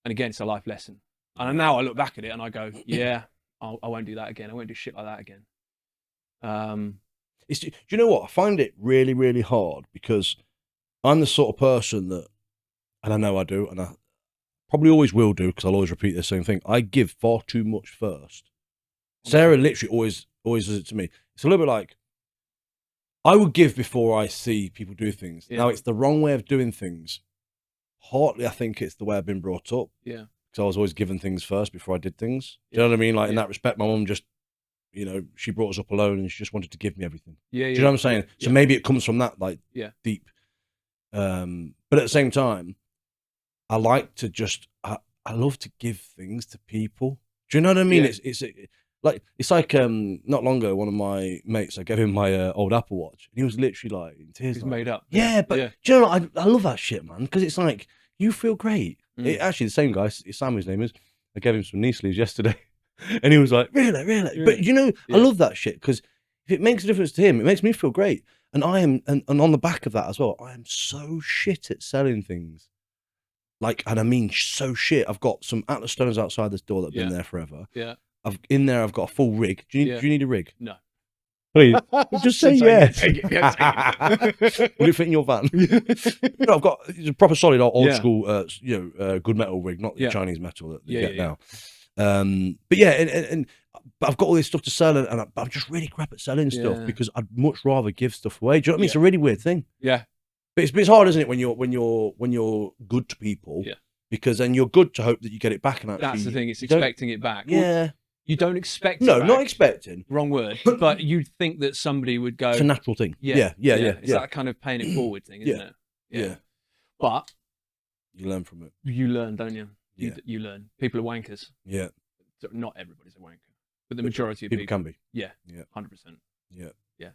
And again, it's a life lesson. And now I look back at it and I go, yeah, I won't do that again. I won't do shit like that again. Do you know what? I find it really, really hard because I'm the sort of person that, and I know I do, and I probably always will do because I'll always repeat the same thing. I give far too much first. Sarah literally always does it to me. It's a little bit like, I would give before I see people do things. Yeah. Now, it's the wrong way of doing things. Partly, I think it's the way I've been brought up. Yeah. Because I was always given things first before I did things. Do you know what I mean? Like, in that respect, my mum just, she brought us up alone and she just wanted to give me everything. Yeah. Do you know what I'm saying? So maybe it comes from that, like, deep. But at the same time, I like to just, I love to give things to people. Do you know what I mean? Yeah. It's like not long ago, one of my mates, I gave him my old Apple Watch, and he was literally like in tears. He's made up. Yeah, but do you know what? I love that shit, man, because it's like you feel great. Actually, the same guy, Sam, his name is. I gave him some knee sleeves yesterday, and he was like, really. Yeah. But I love that shit because if it makes a difference to him, it makes me feel great. And I am, and on the back of that as well, I am so shit at selling things. And I mean so shit. I've got some Atlas stones outside this door that have been there forever. Yeah. I've got a full rig. Do you need a rig? No. Please, just say yes. Take it. Will it fit in your van? I've got a proper solid old school, good metal rig, not the Chinese metal that you get now. But I've got all this stuff to sell, and I'm just really crap at selling stuff because I'd much rather give stuff away. Do you know what I mean? It's a really weird thing. Yeah. But it's hard, isn't it, when you're good to people? Yeah. Because then you're good to hope that you get it back, and actually that's the thing. It's expecting it back. Yeah. You don't expect it No, back. not expecting. Wrong word. But you'd think that somebody would go... It's a natural thing. Yeah. It's that kind of paying it forward thing, isn't it? Yeah. But... You learn from it. You learn, don't you? Yeah. You learn. People are wankers. Yeah. Not everybody's a wanker, but the majority of people can be. Yeah. 100%. Yeah. Yeah.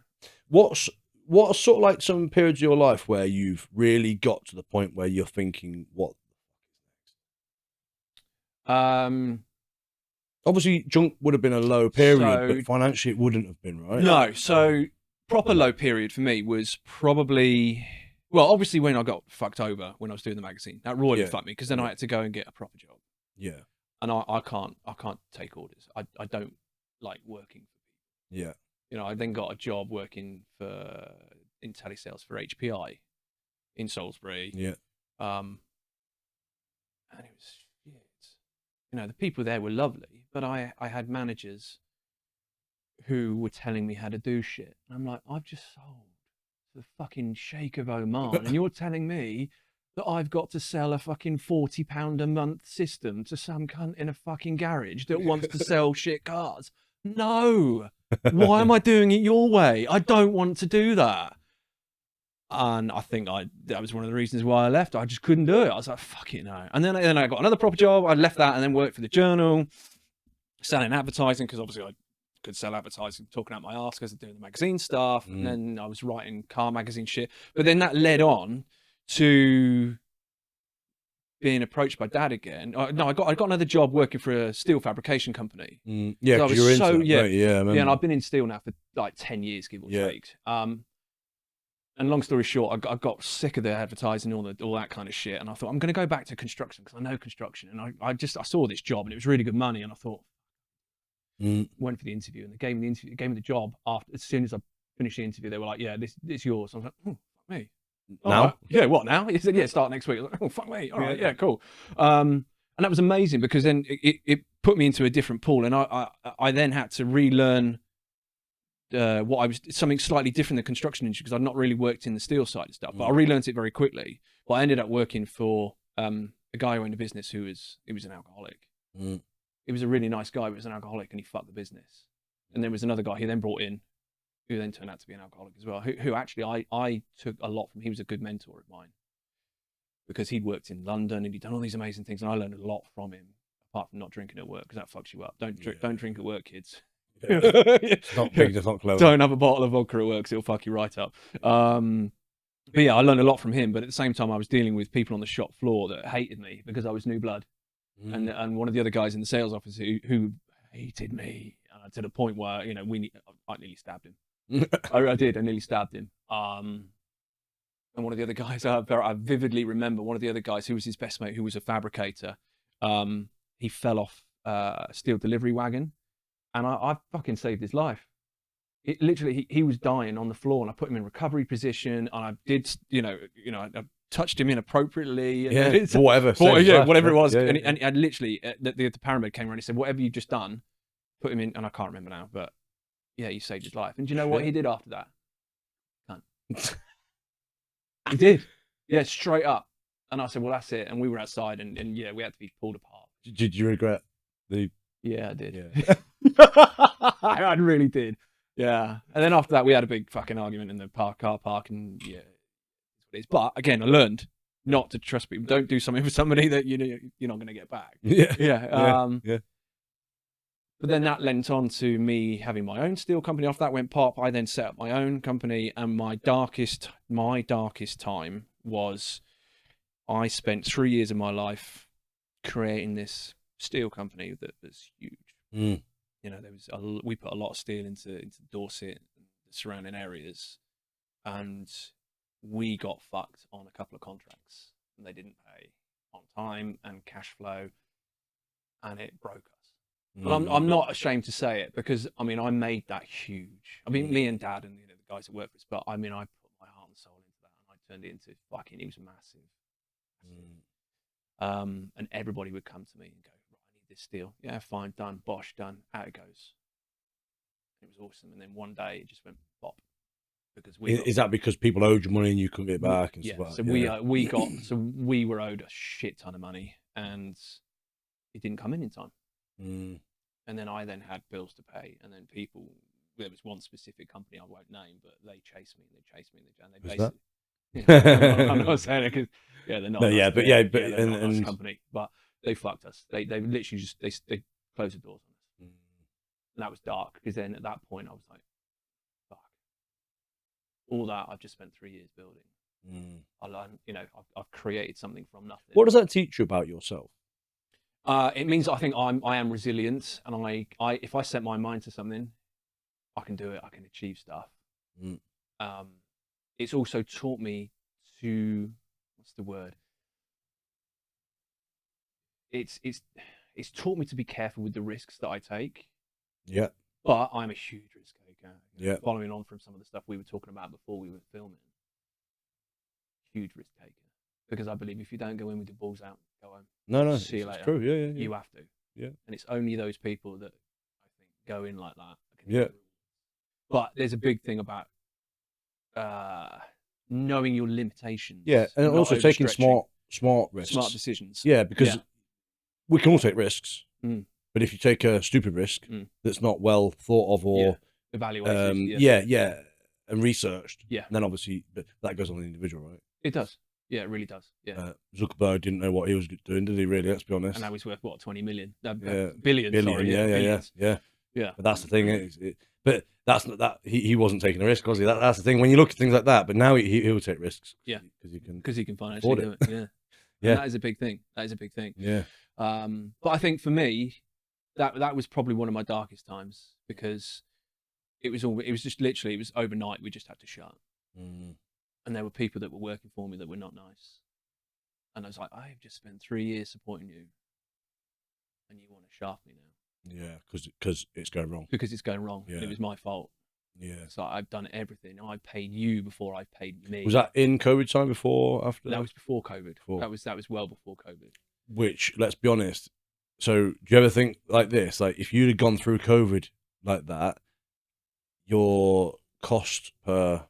What are sort of like some periods of your life where you've really got to the point where you're thinking, what the fuck is next? Obviously, junk would have been a low period, but financially it wouldn't have been, right? No. So proper low period for me was probably, well, obviously when I got fucked over when I was doing the magazine, that royally fucked me because then I had to go and get a proper job. Yeah. And I can't take orders. I don't like working for people. Yeah. You know, I then got a job working in telesales for HPI in Salisbury. Yeah. And it was shit. You know, the people there were lovely, but I had managers who were telling me how to do shit. And I'm like, I've just sold the fucking Sheikh of Oman, and you're telling me that I've got to sell a fucking £40 a month system to some cunt in a fucking garage that wants to sell shit cars. No. Why am I doing it your way? I don't want to do that. And I think that was one of the reasons why I left. I just couldn't do it. I was like, fuck it, no. And then I got another proper job. I left that and then worked for the Journal, selling advertising, because obviously I could sell advertising, talking out my ass because of doing the magazine stuff. And then I was writing car magazine shit. But then that led on to being approached by Dad again. No, I got another job working for a steel fabrication company. Yeah, because you're into that, right? Yeah, and I've been in steel now for like 10 years, give or take. And long story short, I got sick of the advertising, all that kind of shit, and I thought I'm going to go back to construction because I know construction, and I saw this job and it was really good money, and I thought, went for the interview, and they gave me the job after. As soon as I finished the interview, they were like, "Yeah, this yours." I was like, "Oh, fuck me." Now? Right. Yeah, what now? He said, "Yeah, start next week." I was like, "Oh, fuck me." All right, yeah, cool. And that was amazing because then it put me into a different pool, and I then had to relearn something slightly different than construction industry because I'd not really worked in the steel side of stuff. But I relearned it very quickly. But I ended up working for a guy who owned a business he was an alcoholic. He was a really nice guy, but he was an alcoholic, and he fucked the business. And there was another guy he then brought in, who then turned out to be an alcoholic as well, who actually I took a lot from. He was a good mentor of mine because he'd worked in London and he'd done all these amazing things, and I learned a lot from him, apart from not drinking at work, because that fucks you up. Don't drink at work, kids. It's not big, it's not clever. Don't have a bottle of vodka at work, 'cause it'll fuck you right up. But yeah, I learned a lot from him, but at the same time I was dealing with people on the shop floor that hated me because I was new blood. And one of the other guys in the sales office who hated me to the point where, you know, I nearly stabbed him. I did. I nearly stabbed him. And one of the other guys, I vividly remember one of the other guys who was his best mate, who was a fabricator. He fell off a steel delivery wagon, and I fucking saved his life. It literally, he was dying on the floor, and I put him in recovery position, and I did, I touched him inappropriately. And whatever it was. Yeah, and I literally, the paramedic came around and he said, "Whatever you've just done, put him in," and I can't remember now, but yeah, you saved his life. And do you know what he did after that? Cunt. He did. Yeah, straight up. And I said, well, that's it. And we were outside, and yeah, we had to be pulled apart. Did you regret the... Yeah, I did. Yeah. I really did. Yeah. And then after that, we had a big fucking argument in the car park, and yeah, it's what it is. But again, I learned not to trust people. Don't do something for somebody that you're not going to get back. Yeah. Yeah. But then that lent on to me having my own steel company. After that went pop, I then set up my own company, and my darkest time was I spent 3 years of my life creating this steel company that was huge. You know, we put a lot of steel into Dorset and the surrounding areas, and we got fucked on a couple of contracts, and they didn't pay on time and cash flow, and it broke us. And I'm not ashamed to say it, because I mean I made that huge. I mean, me and Dad and the guys that work for us, but I mean I put my heart and soul into that, and I turned it into fucking. It was massive. And everybody would come to me and go, "Right, I need this steel." Yeah, fine, done. Bosh, done. Out it goes. It was awesome. And then one day it just went bop, because is that because people owed you money and you couldn't get back and stuff like that? So we were owed a shit ton of money, and it didn't come in time. And then I then had bills to pay, and then people. There was one specific company I won't name, but they chased me, and they basically. Yeah, I'm not saying it because they're not. No, nice, but they're not a nice company, but they fucked us. They literally just they closed the doors on us, and that was dark because then at that point I was like, fuck, all that I've just spent 3 years building. I learned, I've created something from nothing. What does that teach you about yourself? It means I think I am resilient, and I if I set my mind to something, I can do it. I can achieve stuff. It's also taught me to, what's the word? It's taught me to be careful with the risks that I take. Yeah. But I'm a huge risk taker. Yeah. Following on from some of the stuff we were talking about before we were filming, huge risk taker. Because I believe if you don't go in with your balls out, go home. No, see you later. It's true. Yeah. You have to. Yeah. And it's only those people that I think go in like that. Yeah. But there's a big thing about knowing your limitations. Yeah, and also taking smart risks, smart decisions. Yeah, because we can all take risks, but if you take a stupid risk that's not well thought of or evaluated, and researched, then obviously that goes on the individual, right? It does. Yeah, it really does. Yeah. Zuckerberg didn't know what he was doing, did he? Really? Let's be honest. And now he's worth what, 20 million? Billion. Sorry, Yeah. But that's the thing. But that's not that he wasn't taking a risk, was he? That's the thing. When you look at things like that, but now he'll take risks. Yeah, because he can financially do it. Yeah. And that is a big thing. Yeah. But I think for me, that was probably one of my darkest times because it was just literally, it was overnight. We just had to shut. And there were people that were working for me that were not nice. And I was like, I have just spent 3 years supporting you, and you want to shaft me now. Yeah, because it's going wrong. Because it's going wrong. Yeah. It was my fault. Yeah. So I've done everything. I paid you before I paid me. Was that in COVID time, before, after? That was before COVID. That was well before COVID. Which, let's be honest. So, do you ever think like this? Like, if you'd have gone through COVID like that, your cost per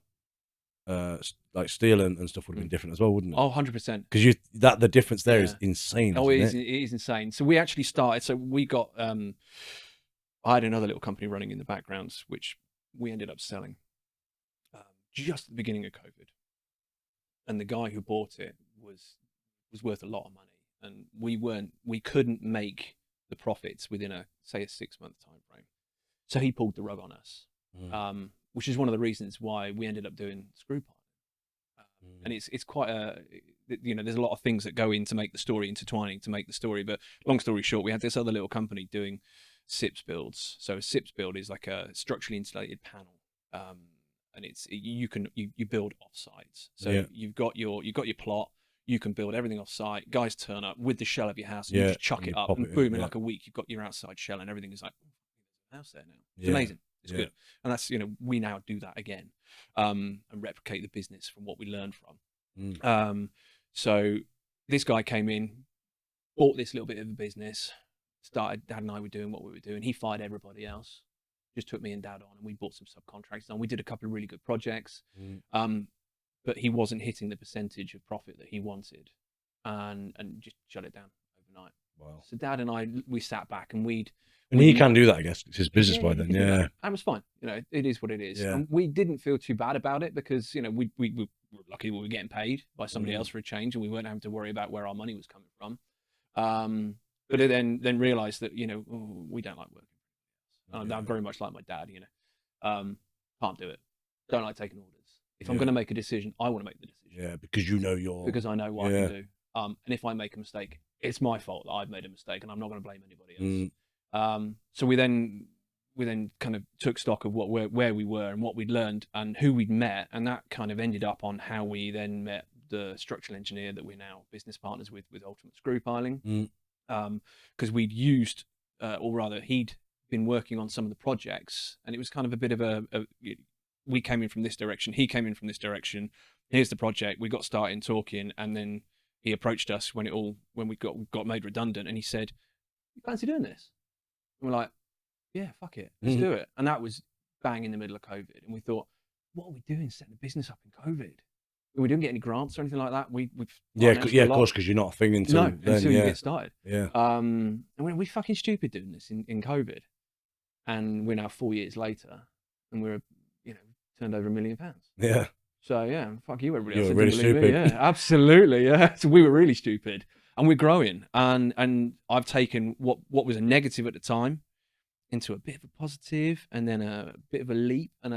like steel and stuff would have been different as well, wouldn't it? Oh, 100%. Because the difference there is insane. Oh, it is insane. So we actually started. So we got. I had another little company running in the background, which we ended up selling just at the beginning of COVID. And the guy who bought it was worth a lot of money, and we couldn't make the profits within a 6-month time frame. So he pulled the rug on us, which is one of the reasons why we ended up doing screw piling. And it's quite there's a lot of things that go in to make the story, intertwining to make the story. But long story short, we had this other little company doing SIPS builds. So a SIPS build is like a structurally insulated panel, and you build off site. So you've got your plot. You can build everything off site. Guys turn up with the shell of your house, and you just chuck it up, and boom, in like a week, you've got your outside shell, and everything is like, house there now. It's amazing. It's good. And that's, we now do that again, and replicate the business from what we learned from. So this guy came in, bought this little bit of a business, Dad and I were doing what we were doing. He fired everybody else, just took me and Dad on, and we bought some subcontractors on. We did a couple of really good projects, but he wasn't hitting the percentage of profit that he wanted, and just shut it down overnight. Wow. So Dad and I, we sat back and he can do that, I guess. It's his business by then. Yeah. And it was fine. It is what it is. Yeah. And we didn't feel too bad about it because, we were lucky we were getting paid by somebody else for a change, and we weren't having to worry about where our money was coming from. But I then realized that, we don't like working. I'm very much like my dad, can't do it. Don't like taking orders. If I'm going to make a decision, I want to make the decision. Yeah, because because I know what I can do. And if I make a mistake, it's my fault that I've made a mistake, and I'm not going to blame anybody else. So we then kind of took stock of where we were and what we'd learned and who we'd met, and that kind of ended up on how we then met the structural engineer that we're now business partners with Ultimate Screw Piling, because we'd used, or rather, he'd been working on some of the projects, and it was kind of a bit of we came in from this direction, he came in from this direction. Here's the project. We got started talking, and then he approached us when we got made redundant, and he said, "You fancy doing this?" And we're like, "Yeah, fuck it, let's do it." And that was bang in the middle of COVID, and we thought, "What are we doing setting a business up in COVID?" We didn't get any grants or anything like that. We've of course, because you're not a thing until until you get started. Yeah. And we're fucking stupid doing this in COVID, and we're now 4 years later, and we're turned over £1 million. Yeah. So yeah, fuck you, everybody else. You were really stupid. Yeah, absolutely. Yeah. So we were really stupid, and we're growing. And I've taken what was a negative at the time into a bit of a positive, and then a bit of a leap, and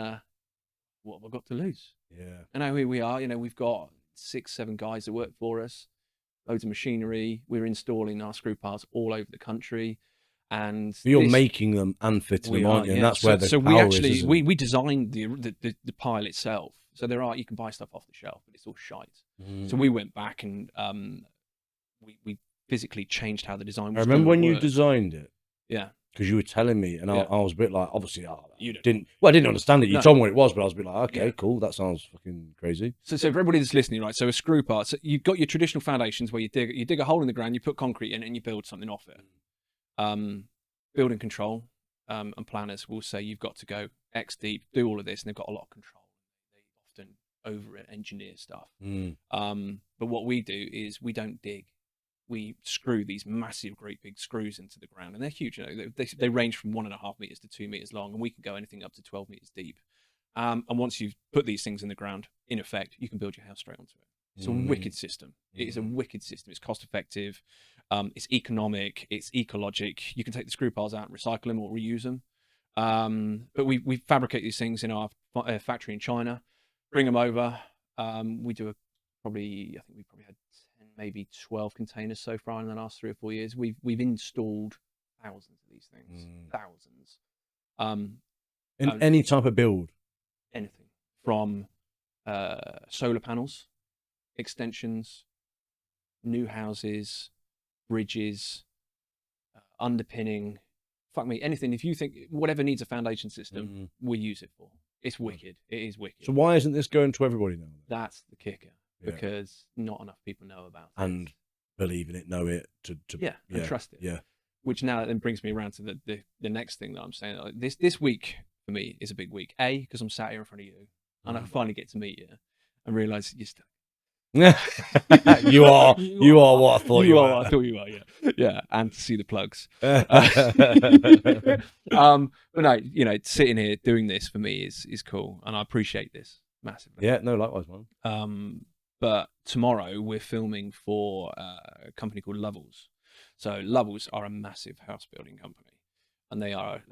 what have I got to lose? Yeah. And now here we are. We've got 6-7 guys that work for us, loads of machinery. We're installing our screw parts all over the country, and but you're making them and fitting them, aren't you? And that's where the power we actually is. We designed the pile itself. So you can buy stuff off the shelf, but it's all shite. So we went back and we physically changed how the design was. I remember when you designed it. Yeah. Because you were telling me, and I was a bit like, obviously, I didn't understand it. You told me what it was, but I was a bit like, okay, cool, that sounds fucking crazy. So for everybody that's listening, right? So a screw part, so you've got your traditional foundations where you dig a hole in the ground, you put concrete in, and you build something off it. Building control and planners will say you've got to go X deep, do all of this, and they've got a lot of control. They often over-engineer stuff. But what we do is we don't dig. We screw these massive, great big screws into the ground, and they're huge. They range from 1.5 meters to 2 meters long, and we can go anything up to 12 meters deep. And once you've put these things in the ground, in effect, you can build your house straight onto it. It's a wicked system. It is a wicked system. It's cost effective. It's economic. It's ecologic. You can take the screw piles out and recycle them or reuse them. But we fabricate these things in our factory in China, bring them over. We do I think we probably had 10, maybe 12 containers so far in the last 3 or 4 years. We've installed thousands of these things, thousands. In any type of build, anything from solar panels, extensions, new houses, bridges, underpinning. Fuck me, anything. If you think whatever needs a foundation system, we use it for. It's wicked. It is wicked. So why isn't this going to everybody now? That's the kicker. Because not enough people know about it. And believe in it, know it, and trust it. Yeah. Which now then brings me around to the next thing that I'm saying. Like this week for me is a big week. A, because I'm sat here in front of you, and I finally get to meet you and realise you're stuck. you are what I thought you were. I thought you were, yeah, and to see the plugs. But no, sitting here doing this for me is cool, and I appreciate this massively. Yeah, no, likewise, man. But tomorrow we're filming for a company called Lovells. So Lovells are a massive house building company, and they are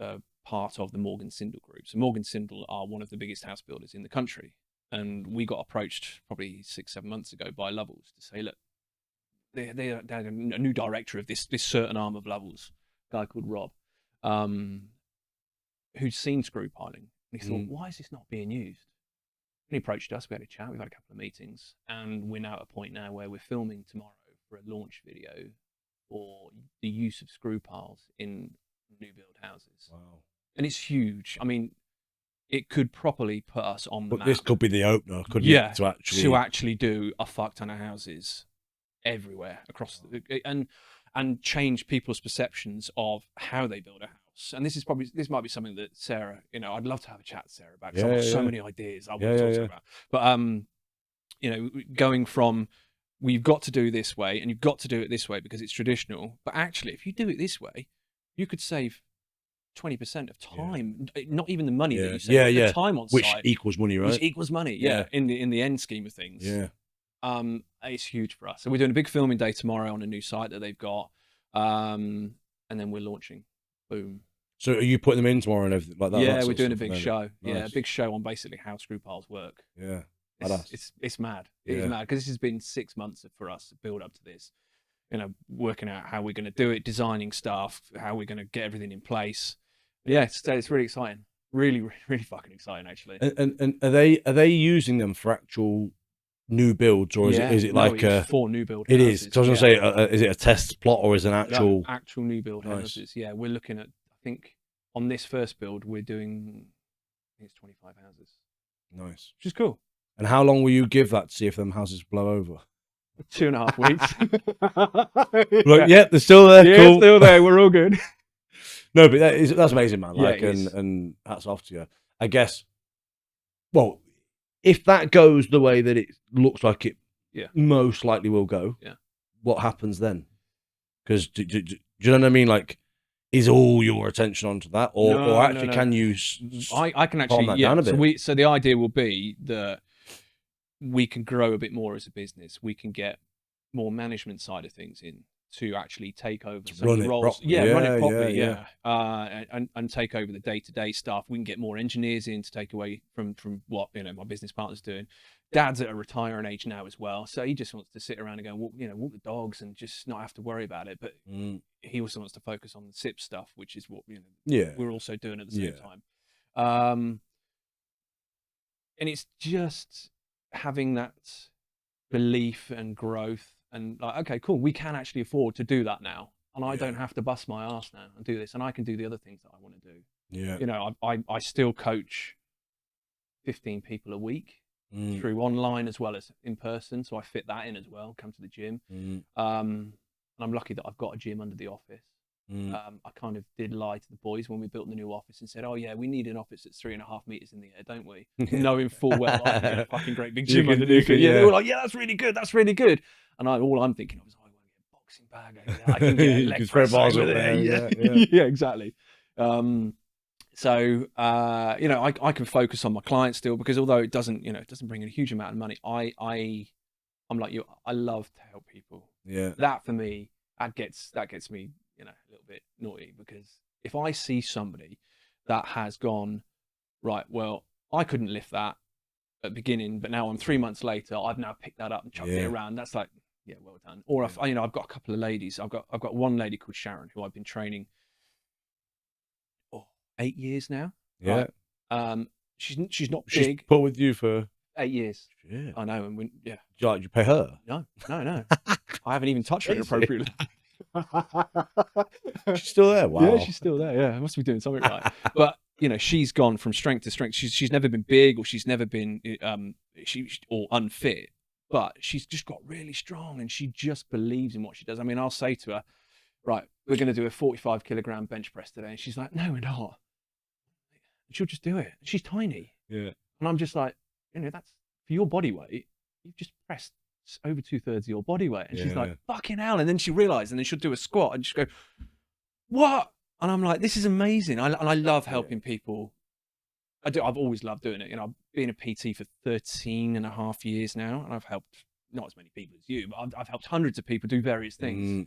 part of the Morgan Sindall Group. So Morgan Sindall are one of the biggest house builders in the country. And we got approached probably 6-7 months ago by Lovells to say, look, they're a new director of this certain arm of Lovells, a guy called Rob, who'd seen screw piling. And he thought, why is this not being used? And he approached us, we had a chat, we've had a couple of meetings, and we're now at a point now where we're filming tomorrow for a launch video for the use of screw piles in new build houses. Wow. And it's huge. I mean, it could properly put us on the map. But this could be the opener, couldn't it? To actually do a fuck ton of houses everywhere across and change people's perceptions of how they build a house. And this might be something that Sarah, I'd love to have a chat with Sarah about, because I've got so many ideas I want to talk to her about. But going from we've got to do this way and you've got to do it this way because it's traditional, but actually if you do it this way, you could save 20% of time, not even the money that you save, the time on which site, equals money, right? Which equals money, in the end scheme of things. Yeah. It's huge for us. So we're doing a big filming day tomorrow on a new site that they've got, and then we're launching. Boom. So are you putting them in tomorrow and everything like that? Yeah, we're doing a big show. Nice. Yeah, a big show on basically how screw piles work. Yeah. It's mad. It is mad because this has been 6 months for us to build up to this. Working out how we're going to do it, designing stuff, how we're going to get everything in place. Yeah, it's really exciting. Really, really fucking exciting, actually. And are they using them for actual new builds, or is it like for new build? It is. So I was going to say, is it a test plot or is it an actual new build houses? Yeah, we're looking at. I think on this first build we're doing. I think it's 25 houses. Nice, which is cool. And how long will you give that to see if them houses blow over? 2.5 weeks. Look, yeah, they're still there. Yeah, cool. Still there. We're all good. No, but that's amazing, man. Yeah, and hats off to you. I guess. Well, if that goes the way that it looks like it Yeah. most likely will go, yeah, what happens then? Because do you know what I mean? Like, is all your attention onto that, or actually can you? I can actually calm that down a bit? So the idea will be that we can grow a bit more as a business. We can get more management side of things in to actually take over some of the roles. Run it properly. And take over the day-to-day stuff. We can get more engineers in to take away from what my business partner's doing. Dad's at a retiring age now as well, so he just wants to sit around and go walk the dogs and just not have to worry about it. But he also wants to focus on the SIP stuff, which is what we're also doing at the same time. And it's just having that belief and growth and like, okay, cool, we can actually afford to do that now, and I don't have to bust my ass now and do this, and I can do the other things that I want to do. I still coach 15 people a week through online as well as in person, so I fit that in as well. Come to the gym. And I'm lucky that I've got a gym under the office. I kind of did lie to the boys when we built the new office and said, oh yeah, we need an office that's 3.5 meters in the air, don't we? Knowing full well I have a fucking great big gym underneath it. They were like, yeah, that's really good, and all I'm thinking of is, I want to get a boxing bag over there, I can get a leg press over there. Yeah, exactly. So I can focus on my clients still, because although it doesn't bring in a huge amount of money, I'm like you, I love to help people. That for me, that gets me a little bit naughty, because if I see somebody that has gone, right, well, I couldn't lift that at the beginning, but now I'm 3 months later, I've now picked that up and chucked it around. That's like, yeah, well done. Or I've got a couple of ladies. I've got one lady called Sharon who I've been training 8 years now. Yeah. Right? She's not big. She's put with you for 8 years. Yeah. I know. And Do you pay her? No. I haven't even touched her appropriately. She's still there. Wow. Yeah, she's still there. Yeah, I must be doing something right. But she's gone from strength to strength. She's never been big, or she's never been or unfit, but she's just got really strong, and she just believes in what she does. I mean, I'll say to her, right, we're going to do a 45 kilogram bench press today, and she's like, no, we're not. She'll just do it. She's tiny. Yeah. And I'm just like, that's for your body weight. You've just pressed over 2/3 of your body weight. And she's like, fucking hell. And then she realized, and then she'll do a squat and just go, what? And I'm like, this is amazing. I love helping people. I've always loved doing it. I've been a PT for 13.5 years now, and I've helped not as many people as you, but I've helped hundreds of people do various things.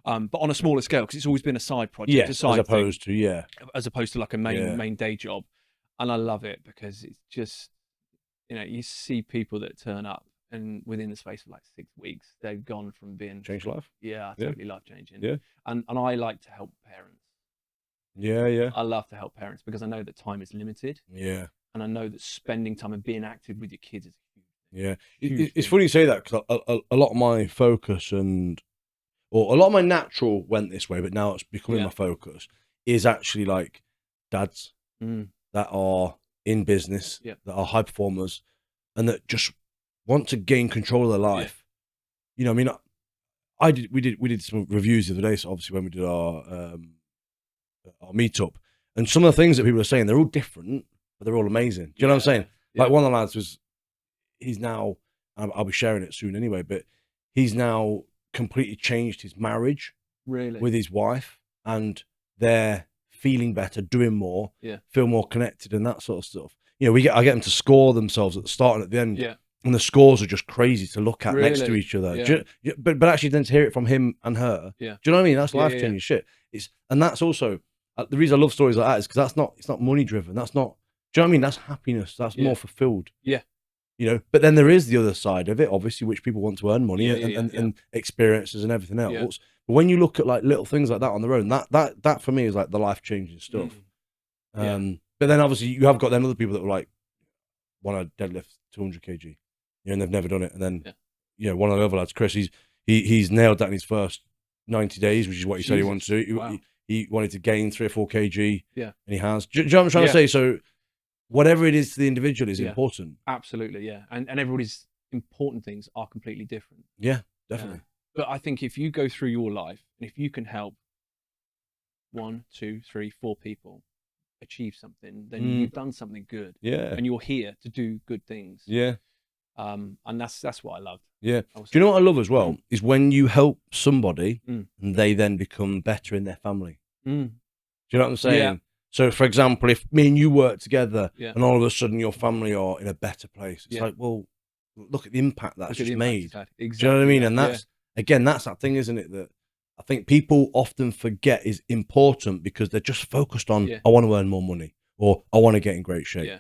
But on a smaller scale, because it's always been a side project, as opposed to like a main day job. And I love it, because it's just, you see people that turn up, and within the space of like 6 weeks, they've gone from being changed life. Yeah, totally life changing. Yeah, and I like to help parents. Yeah. I love to help parents, because I know that time is limited. Yeah, and I know that spending time and being active with your kids is huge. Yeah, it's funny you say that, because a lot of my focus or a lot of my natural went this way, but now it's becoming my focus, is actually like dads that are in business, that are high performers, and that just want to gain control of their life. I mean, we did some reviews the other day, so obviously when we did our meetup, and some of the things that people are saying, they're all different, but they're all amazing. Do you know what I'm saying? Like one of the lads he's now, I'll be sharing it soon anyway, but he's now completely changed his marriage with his wife, and they're feeling better, doing more, feel more connected, and that sort of stuff. I get them to score themselves at the start and at the end, and the scores are just crazy to look at next to each other. But actually then to hear it from him and her, do you know what I mean? That's life-changing shit. And that's also the reason I love stories like that, is because it's not money driven. That's not, do you know what I mean? That's happiness. That's more fulfilled. But then there is the other side of it, obviously, which people want to earn money and experiences and everything else. But when you look at like little things like that on the road, that for me is like the life-changing stuff. But then obviously you have got then other people that were like, want to deadlift 200 kg, and they've never done it. And then, one of the other lads, Chris, he's nailed that in his first 90 days, which is what he said he wanted to do. He wanted to gain 3 or 4 kg, and he has. Do you know what I'm trying to say? So whatever it is to the individual is important. Absolutely, yeah. And everybody's important things are completely different. Yeah, definitely. But I think if you go through your life, and if you can help 1, 2, 3, 4 people achieve something, then you've done something good. Yeah. And you're here to do good things. Yeah. And that's what I loved. Yeah. Do you know what I love as well? Is when you help somebody and they then become better in their family. Do you know what I'm saying? Yeah. So, for example, if me and you work together and all of a sudden your family are in a better place, it's like, well, look at the impact that's just made. Exactly. Do you know what I mean? And that's, again, that's that thing, isn't it? That I think people often forget is important because they're just focused on, I want to earn more money or I want to get in great shape. Yeah.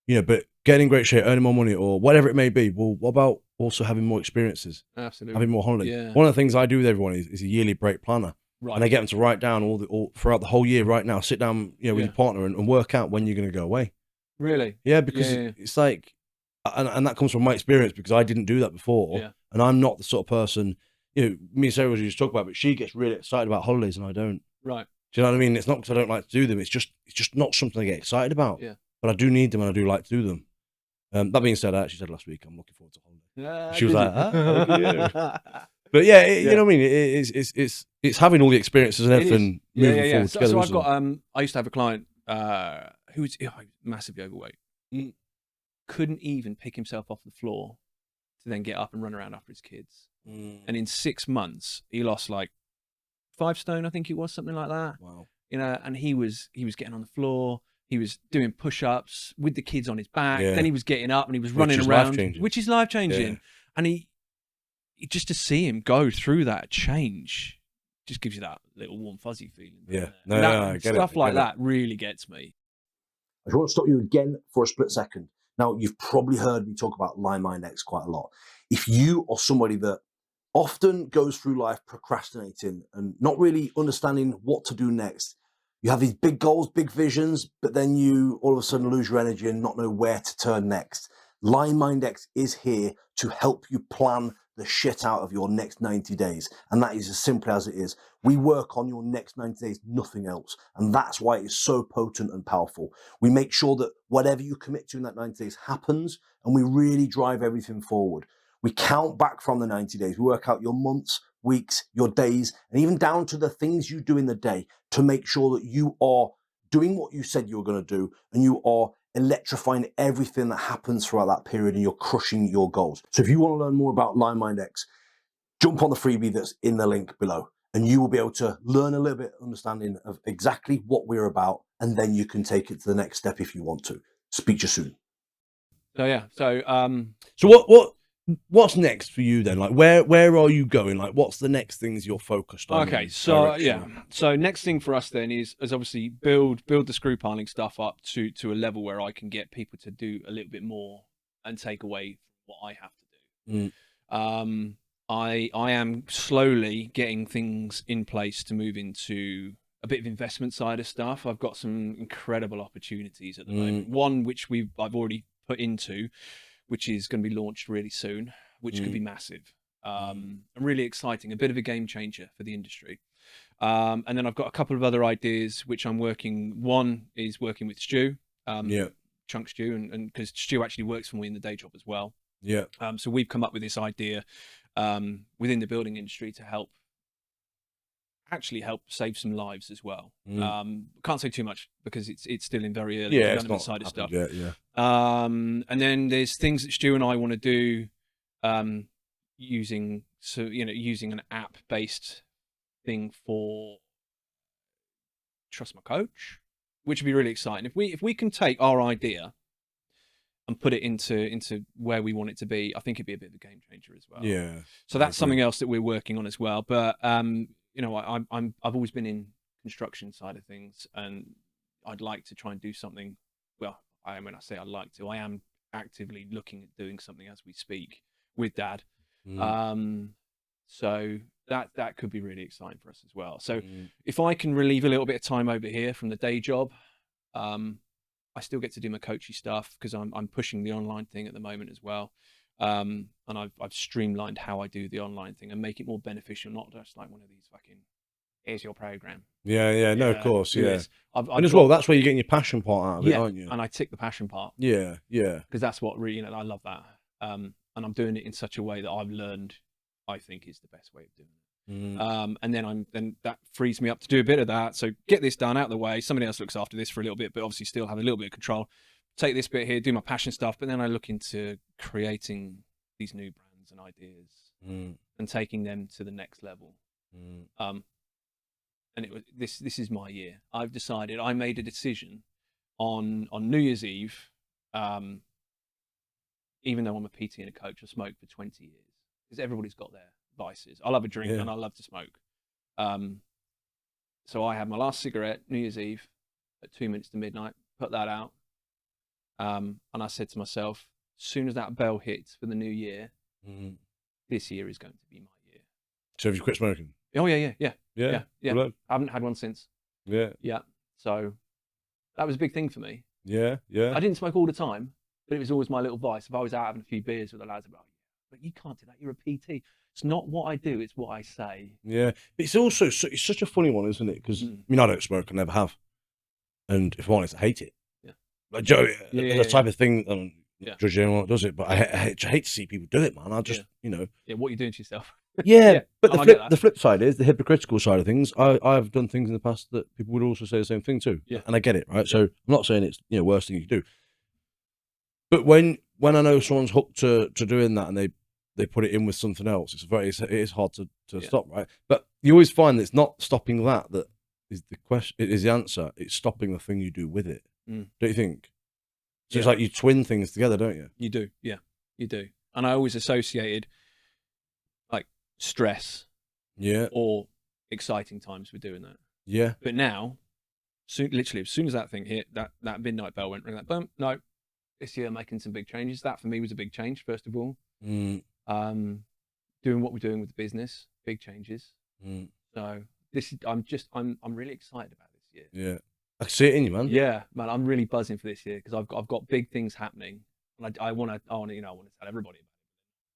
You know, but getting in great shape, earning more money or whatever it may be, well, what about also having more experiences? Absolutely. Having more holidays. Yeah. One of the things I do with everyone is a yearly break planner. Right. And I get them to write down all throughout the whole year right now, sit down, you know, with your partner and work out when you're going to go away. Really? Yeah, because it's like, and that comes from my experience because I didn't do that before. Yeah. And I'm not the sort of person, you know, me and Sarah was just talk about, but she gets really excited about holidays and I don't. Right. Do you know what I mean? It's not because I don't like to do them. It's just not something I get excited about. Yeah. But I do need them and I do like to do them. That being said, I actually said last week, I'm looking forward to holiday. She was like, look at you. But yeah, you know what I mean? It's having all the experiences and everything moving forward together. So I've got, I used to have a client who was massively overweight. Couldn't even pick himself off the floor to then get up and run around after his kids. And in 6 months, he lost like 5 stone, I think it was, something like that. Wow. You know, and he was getting on the floor. He was doing push-ups with the kids on his back. Yeah. Then he was getting up and he was running around, which is life-changing. Yeah. And he just to see him go through that change just gives you that little warm fuzzy feeling. Yeah. No, stuff like that really gets me. I just want to stop you again for a split second. Now, you've probably heard me talk about LionMindX quite a lot. If you are somebody that often goes through life procrastinating and not really understanding what to do next, you have these big goals, big visions, but then you all of a sudden lose your energy and not know where to turn next. LionMindX is here to help you plan the shit out of your next 90 days. And that is as simple as it is. We work on your next 90 days, nothing else. And that's why it's so potent and powerful. We make sure that whatever you commit to in that 90 days happens, and we really drive everything forward. We count back from the 90 days. We work out your months, weeks, your days, and even down to the things you do in the day to make sure that you are doing what you said you were going to do and you are electrifying everything that happens throughout that period and you're crushing your goals. So if you want to learn more about LionMindX, jump on the freebie that's in the link below and you will be able to learn a little bit understanding of exactly what we're about, and then you can take it to the next step if you want to. Speak to you soon. So yeah, so what's next for you then? Like where are you going? Like what's the next things you're focused on? Okay, so so next thing for us then is obviously build the screw piling stuff up to a level where I can get people to do a little bit more and take away what I have to do. I am slowly getting things in place to move into a bit of investment side of stuff. I've got some incredible opportunities at the moment. One which I've already put into, which is going to be launched really soon, which could be massive. Really exciting, a bit of a game changer for the industry. And then I've got a couple of other ideas which I'm working. One is working with Stu, Chunk Stu, and because Stu actually works for me in the day job as well. Yeah. So we've come up with this idea within the building industry to help save some lives as well. Can't say too much because it's still in very early development side of stuff. And then there's things that Stu and I want to do using an app based thing for Trust My Coach, which would be really exciting. If we can take our idea and put it into where we want it to be, I think it'd be a bit of a game changer as well. Yeah. So that's something else that we're working on as well. But you know, I've always been in construction side of things, and I'd like to try and do something. Well, when I say I'd like to, I am actively looking at doing something as we speak with Dad. So that could be really exciting for us as well. So if I can relieve a little bit of time over here from the day job, I still get to do my coachy stuff because I'm pushing the online thing at the moment as well. And I've streamlined how I do the online thing and make it more beneficial, not just like one of these fucking, here's your program. No, of course, and as well, that's where you're getting your passion part out of it, aren't you? And I tick the passion part. Yeah. Because that's what really, I love that. And I'm doing it in such a way that I've learned, I think, is the best way of doing it. And then that frees me up to do a bit of that. So get this done out of the way. Somebody else looks after this for a little bit, but obviously still have a little bit of control. Take this bit here, do my passion stuff, but then I look into creating these new brands and ideas and taking them to the next level. And this is my year. I've decided. I made a decision on New Year's Eve. Even though I'm a PT and a coach, I smoked for 20 years because everybody's got their vices. I love a drink and I love to smoke. So I had my last cigarette New Year's Eve at 2 minutes to midnight. Put that out, and I said to myself, as soon as that bell hits for the new year, this year is going to be my year. So have you quit smoking? Oh yeah. Well, I haven't had one since. Yeah. So that was a big thing for me. Yeah. I didn't smoke all the time, but it was always my little vice. If I was out having a few beers with the lads, I'd be like, but you can't do that. You're a PT. It's not what I do, it's what I say. Yeah. It's also, it's such a funny one, isn't it? Because, I mean, I don't smoke, I never have. And if I'm honest, I hate it. Yeah. Like, the type of thing, judge anyone that does it, but I hate to see people do it, man. I just, Yeah, what are you doing to yourself? But the flip side is, the hypocritical side of things, I've done things in the past that people would also say the same thing too. Yeah. And I get it, right? So I'm not saying it's, worst thing you can do. But when I know someone's hooked to doing that and they put it in with something else, it is hard to stop, right? But you always find that it's not stopping that is the question, it is the answer. It's stopping the thing you do with it. Don't you think? So it's like you twin things together, don't you? You do, yeah, you do. And I always associated like stress, or exciting times with doing that. Yeah. But now, literally, as soon as that thing hit, that midnight bell went ring. Like, boom, no. This year, making some big changes. That for me was a big change. First of all, doing what we're doing with the business, big changes. So I'm really excited about this year. Yeah. I can see it in you, man. Yeah, man, I'm really buzzing for this year because I've got big things happening, and I want to tell everybody about it.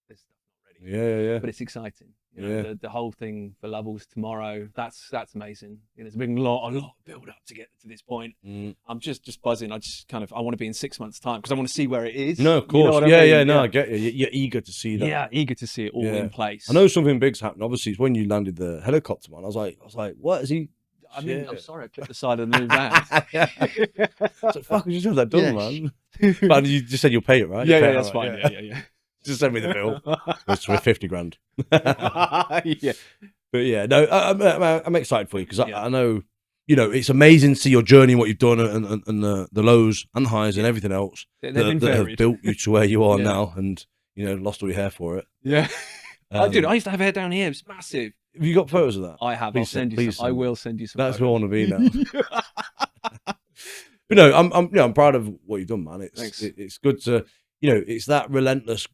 This stuff not ready. Yeah. But it's exciting. The whole thing for Lovells tomorrow. That's amazing. It's been a lot of build up to get to this point. I'm just buzzing. I want to be in 6 months' time because I want to see where it is. No, of course. I get you. You're eager to see that. Yeah, eager to see it all in place. I know something big's happened. Obviously, it's when you landed the helicopter, man. I was like, what is he? I mean, I'm sorry, I clipped the side of the new van. So fuck, you just have that done, man. But you just said you'll pay it, right? Yeah, that's fine. Yeah. Just send me the bill. It's for 50 grand. Yeah. But yeah, no, I'm excited for you because I know, it's amazing to see your journey and what you've done and the lows and highs and everything else that have built you to where you are now and, lost all your hair for it. Yeah. Dude, I used to have hair down here. It's massive. Have you got photos of that? I have. I'll send you some. I will send you some. That's where I want to be now. But no, I'm proud of what you've done, man. It's good to, it's that relentless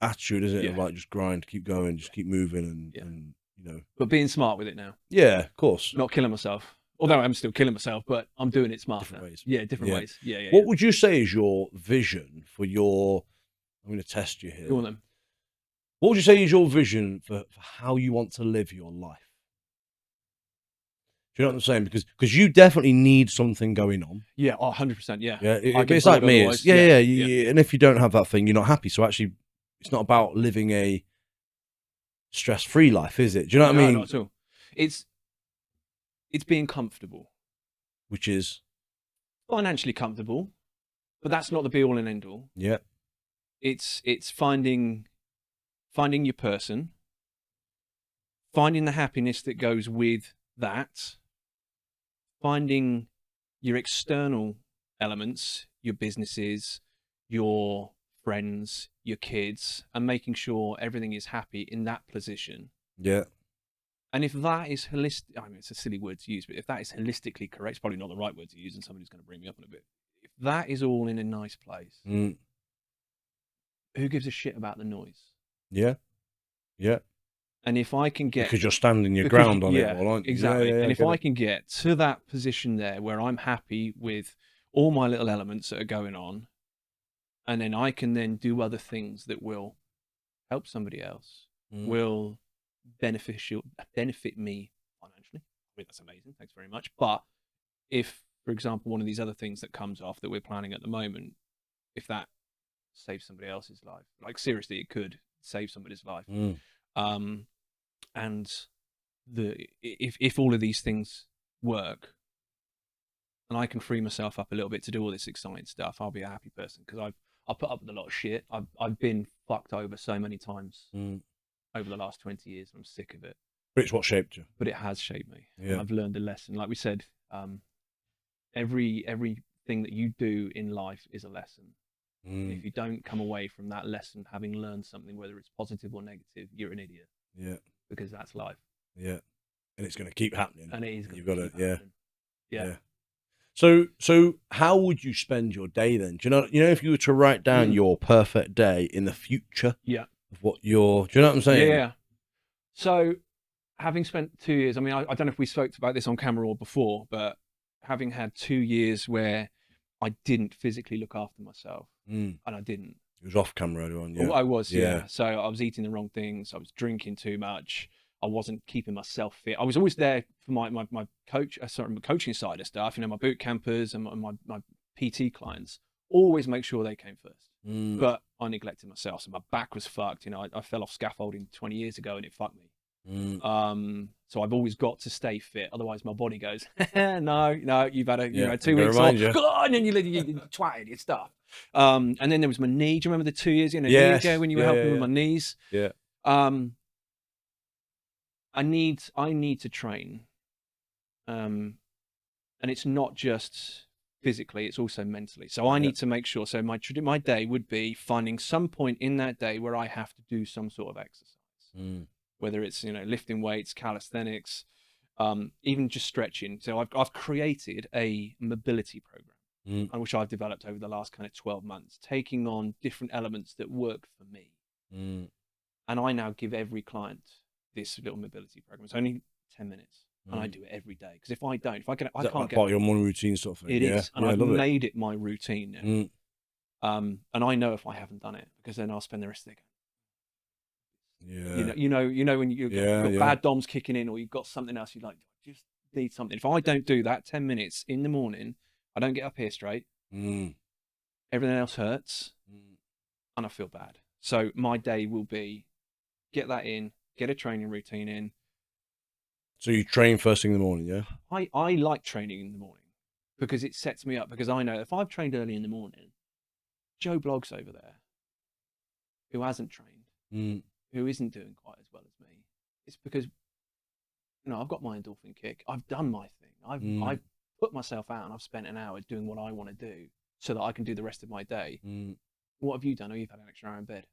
attitude, isn't it? Of like just grind, keep going, just keep moving, and But being smart with it now. Yeah, of course. Not killing myself. Although I'm still killing myself, but I'm doing it smart. Different ways. Yeah, different ways. Yeah. What would you say is your vision for your? I'm going to test you here. Go on then. What would you say is your vision for how you want to live your life? Do you know what I'm saying? Because you definitely need something going on. Yeah, 100%. Yeah. It's like me. And if you don't have that thing, you're not happy. So actually, it's not about living a stress-free life, is it? Do you know what I mean? Not at all. It's being comfortable. Which is? Financially comfortable, but that's not the be-all and end-all. Yeah. It's finding your person, finding the happiness that goes with that, finding your external elements, your businesses, your friends, your kids, and making sure everything is happy in that position. Yeah. And if that is holistic, I mean, it's a silly word to use, but if that is holistically correct, it's probably not the right word to use, and somebody's going to bring me up in a bit. If that is all in a nice place, who gives a shit about the noise? Yeah. And if I can get... Because you're standing your ground on it, aren't you? Exactly. And if I can get to that position there where I'm happy with all my little elements that are going on, and then I can then do other things that will help somebody else, will benefit me financially. I mean, that's amazing. Thanks very much. But if, for example, one of these other things that comes off that we're planning at the moment, if that saves somebody else's life, like seriously, it could save somebody's life. And if all of these things work, and I can free myself up a little bit to do all this exciting stuff, I'll be a happy person, because I've put up with a lot of shit. I've been fucked over so many times over the last 20 years. I'm sick of it. But it's what shaped you. But it has shaped me. Yeah. I've learned a lesson. Like we said, everything that you do in life is a lesson. If you don't come away from that lesson having learned something, whether it's positive or negative, you're an idiot. Yeah. Because that's life. Yeah. And it's going to keep happening. And it is. You've got to, yeah. So how would you spend your day then? Do you know if you were to write down your perfect day in the future? Yeah. Of what do you know what I'm saying? Yeah. So having spent 2 years, I mean, I don't know if we spoke about this on camera or before, but having had 2 years where I didn't physically look after myself, and I didn't. It was off camera earlier on, yeah. I was, yeah. So I was eating the wrong things. I was drinking too much. I wasn't keeping myself fit. I was always there for my coaching side of stuff, you know, my boot campers and my PT clients. Always make sure they came first. But I neglected myself. So my back was fucked. You know, I fell off scaffolding 20 years ago and it fucked me. So I've always got to stay fit. Otherwise my body goes, no, you've had 2 weeks off. Go on, and you twatted your stuff. And then there was my knee. Do you remember the 2 years knee ago when you were helping me with my knees? Yeah. I need to train. And it's not just physically, it's also mentally. So I need to make sure. So my day would be finding some point in that day where I have to do some sort of exercise. Whether it's, you know, lifting weights, calisthenics, even just stretching. So I've created a mobility program, which I've developed over the last kind of 12 months, taking on different elements that work for me. And I now give every client this little mobility program. It's only 10 minutes, and I do it every day. Because if I can't get part of your morning routine sort of thing. It is, and I've made it my routine now. And I know if I haven't done it, because then I'll spend the rest of the day. You know when you've got bad DOMs kicking in, or you've got something else you like, just need something. If I don't do that 10 minutes in the morning, I don't get up here straight. Everything else hurts, and I feel bad. So my day will be get that in, get a training routine in. So you train first thing in the morning, yeah? I like training in the morning because it sets me up, because I know if I've trained early in the morning, Joe Blogg's over there who hasn't trained, who isn't doing quite as well as me. It's because, you know, I've got my endorphin kick. I've done my thing. I've put myself out and I've spent an hour doing what I want to do so that I can do the rest of my day. What have you done? Oh, you've had an extra hour in bed.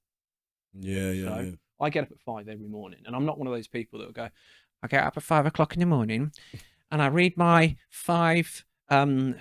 So I get up at 5 every morning, and I'm not one of those people that will go, I get up at 5 o'clock in the morning and I read my 5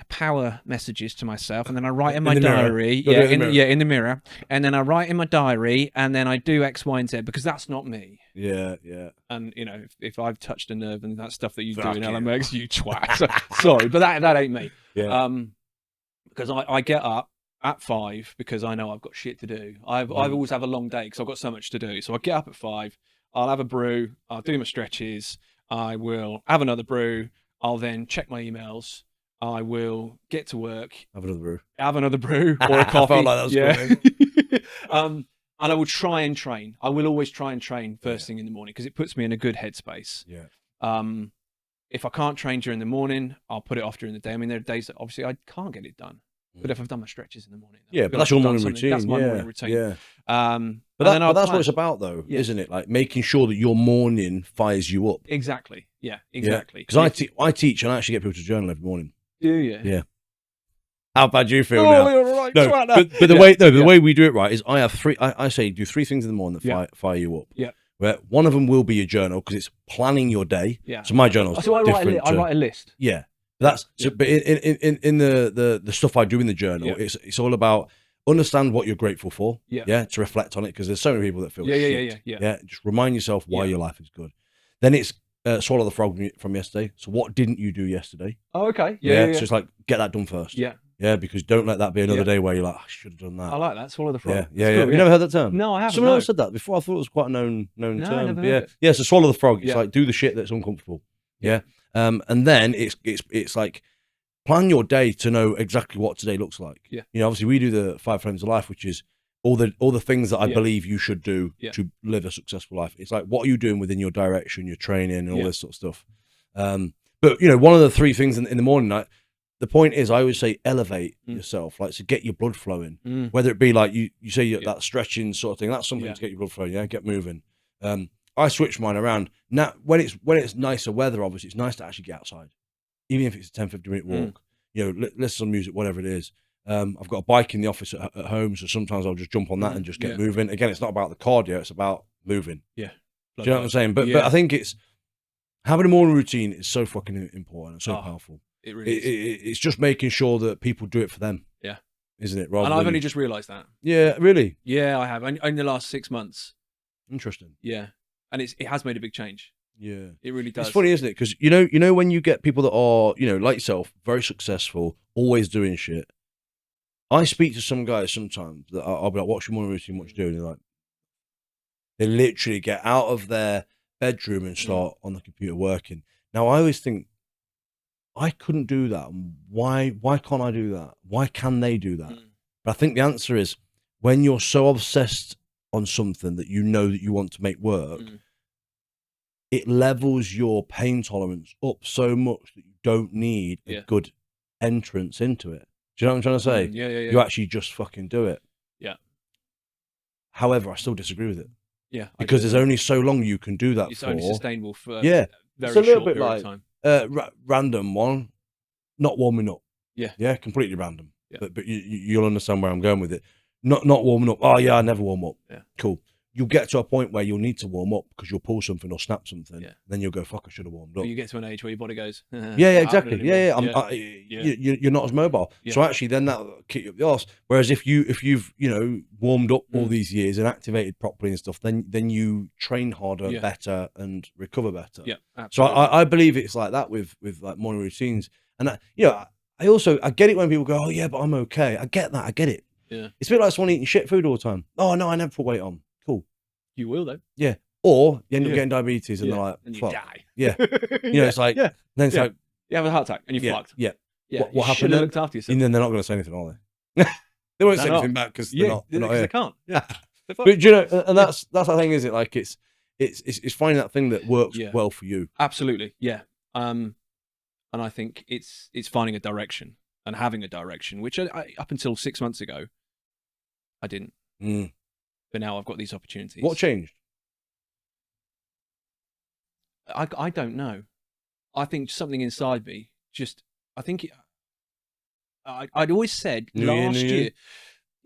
power messages to myself, and then I write in my diary, in the mirror, and then I write in my diary, and then I do X, Y, and Z, because that's not me. And you know, if I've touched a nerve and that stuff that you do in LMX, you twat. Sorry, but that ain't me. Because I get up at 5 because I know I've got shit to do. I've always have a long day because I've got so much to do. So I get up at 5, I'll have a brew, I'll do my stretches, I will have another brew, I'll then check my emails, I will get to work, have another brew or a coffee. I felt like that was and I will try and train. I will always try and train first thing in the morning because it puts me in a good headspace. If I can't train during the morning, I'll put it off during the day. I mean, there are days that obviously I can't get it done. But if I've done my stretches in the morning, but that's your morning routine. That's my morning routine. But that's what it's about, though, isn't it? Like making sure that your morning fires you up. Exactly. Yeah. Exactly. Because I teach and I actually get people to journal every morning. Do you? Yeah. How bad do you feel now? Right, no, but the way we do it right is I have 3. I say do 3 things in the morning that fire you up. Yeah. Where one of them will be your journal because it's planning your day. Yeah. So my journal. So I write a list. Yeah. But in the stuff I do in the journal, it's all about understand what you're grateful for. To reflect on it, because there's so many people that feel shit. Just remind yourself why your life is good. Then it's swallow the frog from yesterday. So what didn't you do yesterday? Oh, okay. So it's like get that done first. Because don't let that be another day where you're like, I should have done that. I like that. Swallow the frog. Cool, You've never heard that term? No, I haven't. Someone else said that before. I thought it was quite a known term. I never heard it. So swallow the frog. It's like do the shit that's uncomfortable. And then it's like plan your day to know exactly what today looks like. You know, obviously we do the 5 frames of life, which is all the things that I Yeah. believe you should do Yeah. to live a successful life. It's like, what are you doing within your direction, your training, and all this sort of stuff. But you know, one of the three things in the morning, like, the point is, I always say elevate yourself, like, to get your blood flowing. Whether it be like you say that stretching sort of thing, that's something to get your blood flowing. Yeah, get moving. I switch mine around now. When it's nicer weather, obviously, it's nice to actually get outside, even if it's a 10-15 minute walk. You know, listen to some music, whatever it is. I've got a bike in the office at home, so sometimes I'll just jump on that and just get moving. Again, it's not about the cardio; it's about moving. Yeah, do you know what I'm saying? But I think it's having a morning routine is so fucking important and so powerful. It really is. It's just making sure that people do it for them. Yeah, isn't it? And I've only just realised that. Yeah, really. Yeah, I have. Only in the last 6 months. Interesting. Yeah, and it has made a big change. Yeah, it really does. It's funny, isn't it? Because you know when you get people that are, you know, like yourself, very successful, always doing shit. I speak to some guys sometimes that I'll be like, "What's your morning routine? What you doing?" They're like, they literally get out of their bedroom and start on the computer working. Now, I always think, I couldn't do that. Why can't I do that? Why can they do that? But I think the answer is, when you're so obsessed on something that you know that you want to make work, it levels your pain tolerance up so much that you don't need a good entrance into it. Do you know what I'm trying to say? Yeah. You actually just fucking do it. Yeah. However, I still disagree with it. Yeah. Because there's only so long you can do that it's for. It's only sustainable for very it's a little bit like time. Time. Random one, not warming up. Yeah. Yeah, completely random. Yeah. But you'll understand where I'm going with it. Not warming up. Oh yeah, I never warm up. Yeah. Cool. You'll get to a point where you'll need to warm up because you'll pull something or snap something. Yeah. Then you'll go, fuck, I should have warmed up. But you get to an age where your body goes, yeah, exactly. You're not as mobile. Yeah. So actually, then that'll kick you up the arse. Whereas if you've warmed up all these years and activated properly and stuff, then you train harder, better, and recover better. Yeah, absolutely. So I believe it's like that with like morning routines. And I get it when people go, oh yeah, but I'm okay. I get that. I get it. Yeah. It's a bit like someone eating shit food all the time. Oh no, I never put weight on. Cool. You will though. Yeah. Or you end up getting diabetes and they're like, and you fuck. die. Yeah. It's like, then it's like, you have a heart attack and you're fucked. Yeah. Yeah. What happened? You looked after yourself. And then they're not going to say anything, are they? They won't say anything back because they're not here. They can't. Yeah. But you know, and that's the thing, is it? Like it's finding that thing that works well for you. Absolutely. Yeah. And I think it's finding a direction and having a direction, which I up until 6 months ago, I didn't. But now I've got these opportunities. What changed? I don't know. I think something inside me I'd always said last year.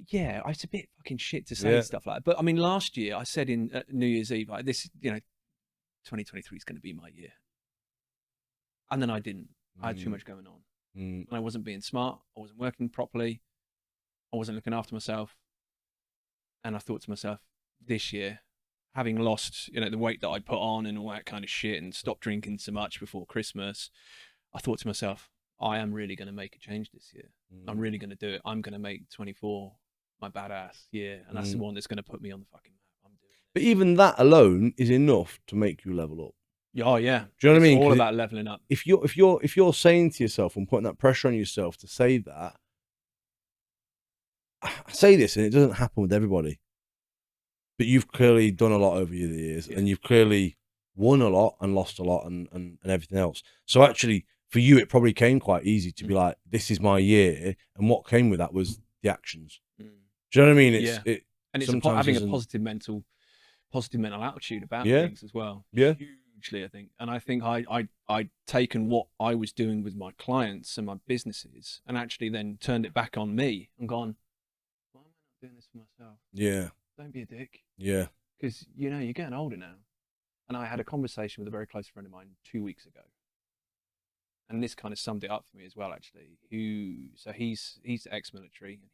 Yeah, it's a bit fucking shit to say stuff like that. But I mean, last year I said in New Year's Eve, like, this, 2023 is going to be my year. And then I didn't. I had too much going on. And I wasn't being smart. I wasn't working properly. I wasn't looking after myself. And I thought to myself, this year, having lost, the weight that I'd put on and all that kind of shit and stopped drinking so much before Christmas, I thought to myself, I am really going to make a change this year. I'm really going to do it. I'm going to make 24 my badass year. And that's the one that's going to put me on the fucking map. I'm doing it. But even that alone is enough to make you level up. Oh yeah. Do you know what I mean? All about leveling up. If you're saying to yourself and putting that pressure on yourself to say that, I say this and it doesn't happen with everybody, but you've clearly done a lot over the years and you've clearly won a lot and lost a lot and everything else. So actually for you, it probably came quite easy to be like, this is my year. And what came with that was the actions. Do you know what I mean? It's having a positive mental attitude about things as well. Yeah. Hugely, I think. And I think I'd taken what I was doing with my clients and my businesses and actually then turned it back on me and gone, why am I not doing this for myself? Yeah. Don't be a dick. Yeah. Because, you're getting older now. And I had a conversation with a very close friend of mine 2 weeks ago. And this kind of summed it up for me as well, actually. He's ex-military. And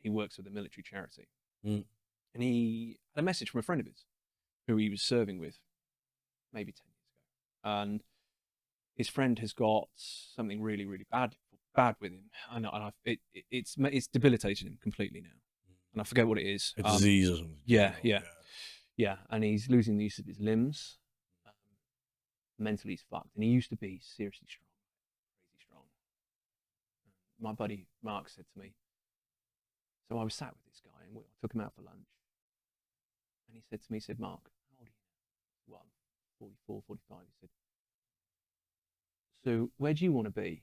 he works with a military charity. And he had a message from a friend of his who he was serving with maybe 10 years ago. And his friend has got something really, really bad with him. And it's debilitated him completely now. And I forget what it is. A disease or something. Yeah. And he's losing the use of his limbs. Mentally he's fucked. And he used to be seriously strong. Crazy strong. My buddy Mark said to me, so I was sat with this guy I took him out for lunch, and he said to me, he said, Mark, how old are you? Well, I'm 44, 45. He said, so where do you want to be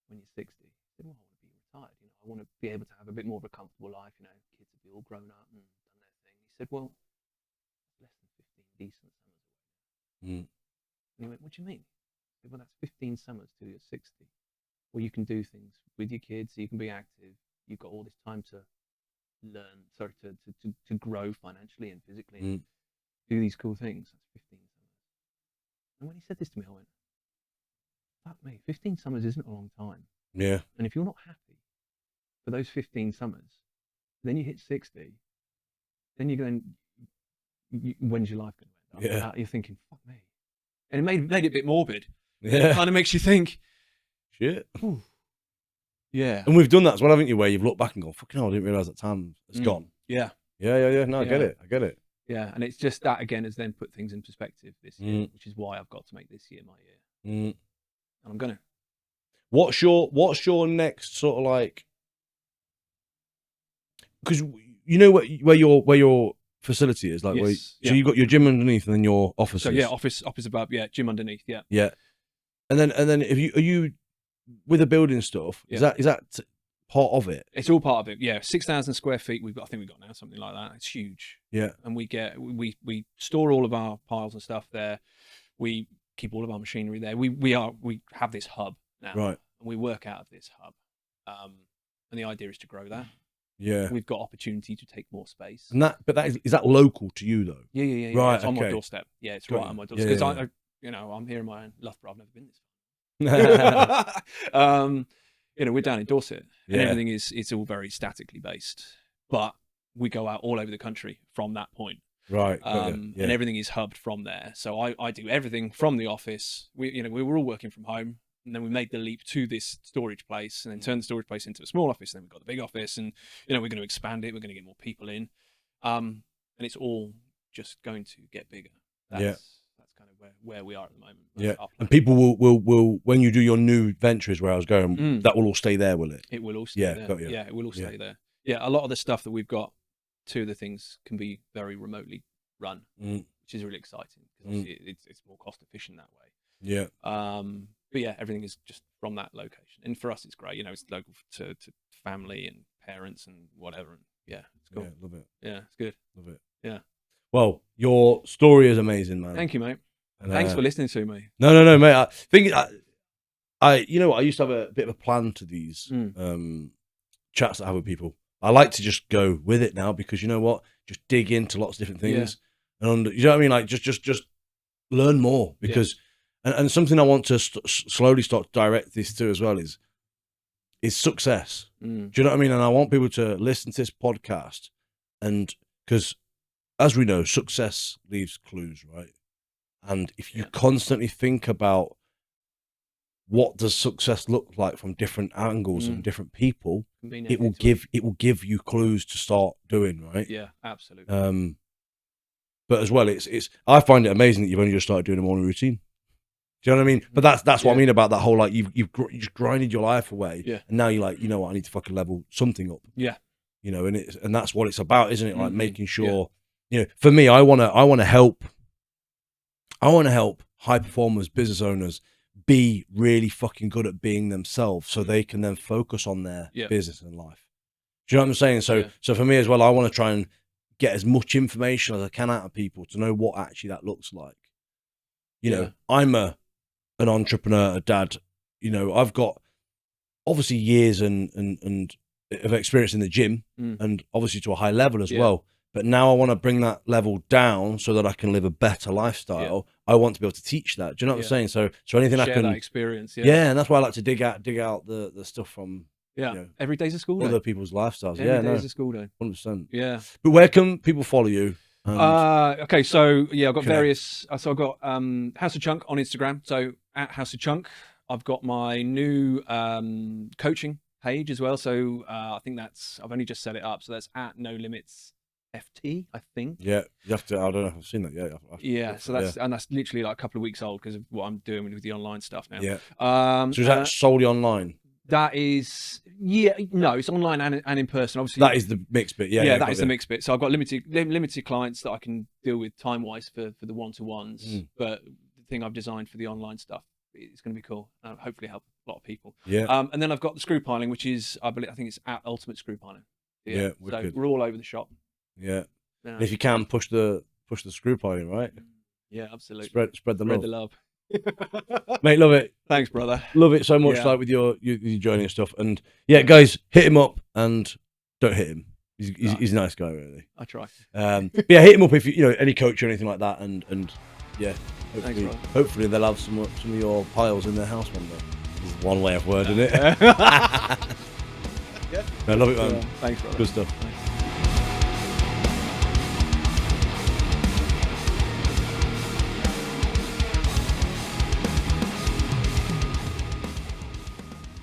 when you're 60? I said, well, I want to be retired. You know, I want to be able to have a bit more of a comfortable life. You know, kids will be all grown up and done their thing. He said, well, less than 15 decent summers away. And he went, what do you mean? I said, well, that's 15 summers till you're 60. Well, you can do things with your kids, so you can be active. You've got all this time to learn, to grow financially and physically, and do these cool things. That's 15 summers. And when he said this to me, I went, fuck me, 15 summers isn't a long time. Yeah. And if you're not happy for those 15 summers, then you hit 60, then you're going, when's your life going to end up? Yeah. You're thinking, fuck me. And it made it a bit morbid. Yeah. It kind of makes you think, shit. Ooh. Yeah. And we've done that as well, haven't you? Where you've looked back and gone, fucking hell, I didn't realise that time has gone. Yeah. Yeah. No, I get it. Yeah. And it's just that, again, has then put things in perspective this year, which is why I've got to make this year my year. And I'm going to. What's your next sort of like, because you know where your facility is, like, yes. so you've got your gym underneath and then your offices. So yeah, office above, yeah, gym underneath, yeah. Yeah. And then if are you with the building stuff, is that part of it? It's all part of it, yeah. 6,000 square feet I think we've got now, something like that. It's huge. Yeah. And we store all of our piles and stuff there. We keep all of our machinery there. We have this hub now. Right. And we work out of this hub. And the idea is to grow that. Yeah. We've got opportunity to take more space. And is that local to you though? Yeah. Right. It's on my doorstep. Yeah, it's right on my doorstep. Because I'm here in my own Loughborough. I've never been this far. We're down in Dorset, and everything it's all very statically based. But we go out all over the country from that point. Right. And everything is hubbed from there. So I do everything from the office. We were all working from home. And then we made the leap to this storage place, and then turned the storage place into a small office. And then we've got the big office, and we're going to expand it. We're going to get more people in, and it's all just going to get bigger. That's kind of where we are at the moment. Yeah, and people will when you do your new ventures, where I was going, that will all stay there, will it? It will all stay there. Got you. Yeah, it will all stay there. Yeah, a lot of the stuff that we've got, two of the things can be very remotely run, which is really exciting because it's more cost efficient that way. Yeah. But yeah, everything is just from that location, and for us, it's great. It's local to family and parents and whatever. And yeah, it's cool. Yeah, love it. Yeah, it's good. Love it. Yeah. Well, your story is amazing, man. Thank you, mate. And thanks for listening to me. No, mate. I think I used to have a bit of a plan to these chats that I have with people. I like to just go with it now because you know what? Just dig into lots of different things, and you know what I mean. Like just learn more because. And something I want to slowly start to direct this to as well is success. Do you know what I mean? And I want people to listen to this podcast, and because as we know, success leaves clues, right? And if you constantly think about what does success look like from different angles and different people, it will give you clues to start doing, right? Yeah, absolutely. But as well, I find it amazing that you've only just started doing a morning routine. Do you know what I mean? But that's what I mean about that whole, like, you've just grinded your life away, and now you're like, you know what, I need to fucking level something up. Yeah, and that's what it's about, isn't it? Like making sure, for me, I want to help high performers, business owners, be really fucking good at being themselves, so they can then focus on their business and life. Do you know what I'm saying? So for me as well, I want to try and get as much information as I can out of people to know what actually that looks like. I'm an entrepreneur, a dad. I've got obviously years and of experience in the gym, and obviously to a high level as well. But now I want to bring that level down so that I can live a better lifestyle. I want to be able to teach that. Do you know what I'm saying? So anything share I can that experience. and that's why I like to dig out the stuff from every day's a school day. Other people's lifestyles. Every day is a school day. 100%. Yeah. But where can people follow you? Okay, so I've got various. So I've got House of Chunk on Instagram. So at House of Chunk, I've got my new coaching page as well. So I think I've only just set it up. So that's at No Limits FT, I think. Yeah, you have to. I don't know if I've seen that yet. Yeah, so that's literally like a couple of weeks old because of what I'm doing with the online stuff now. Yeah. So is that solely online? That is, no, it's online and in person. Obviously, that is the mixed bit. Yeah, that is the mixed bit. So I've got limited clients that I can deal with time wise for the one-to-ones. But the thing I've designed for the online stuff, it's going to be cool. Hopefully, help a lot of people. Yeah. And then I've got the screw piling, which is I think it's at Ultimate Screw Piling. Yeah. So we're all over the shop. Yeah. And if you can push the screw piling, right? Yeah, absolutely. Spread the love. The love. Mate, love it. Thanks, brother. Love it so much, like with your joining and stuff. And yeah, guys, hit him up and don't hit him. He's a nice guy, really. I try. But yeah, hit him up if you know any coach or anything like that. And yeah, hopefully they'll have some of your piles in their house one day. This is one way of wording it. I love it, man. Thanks, brother. Good stuff. Thanks.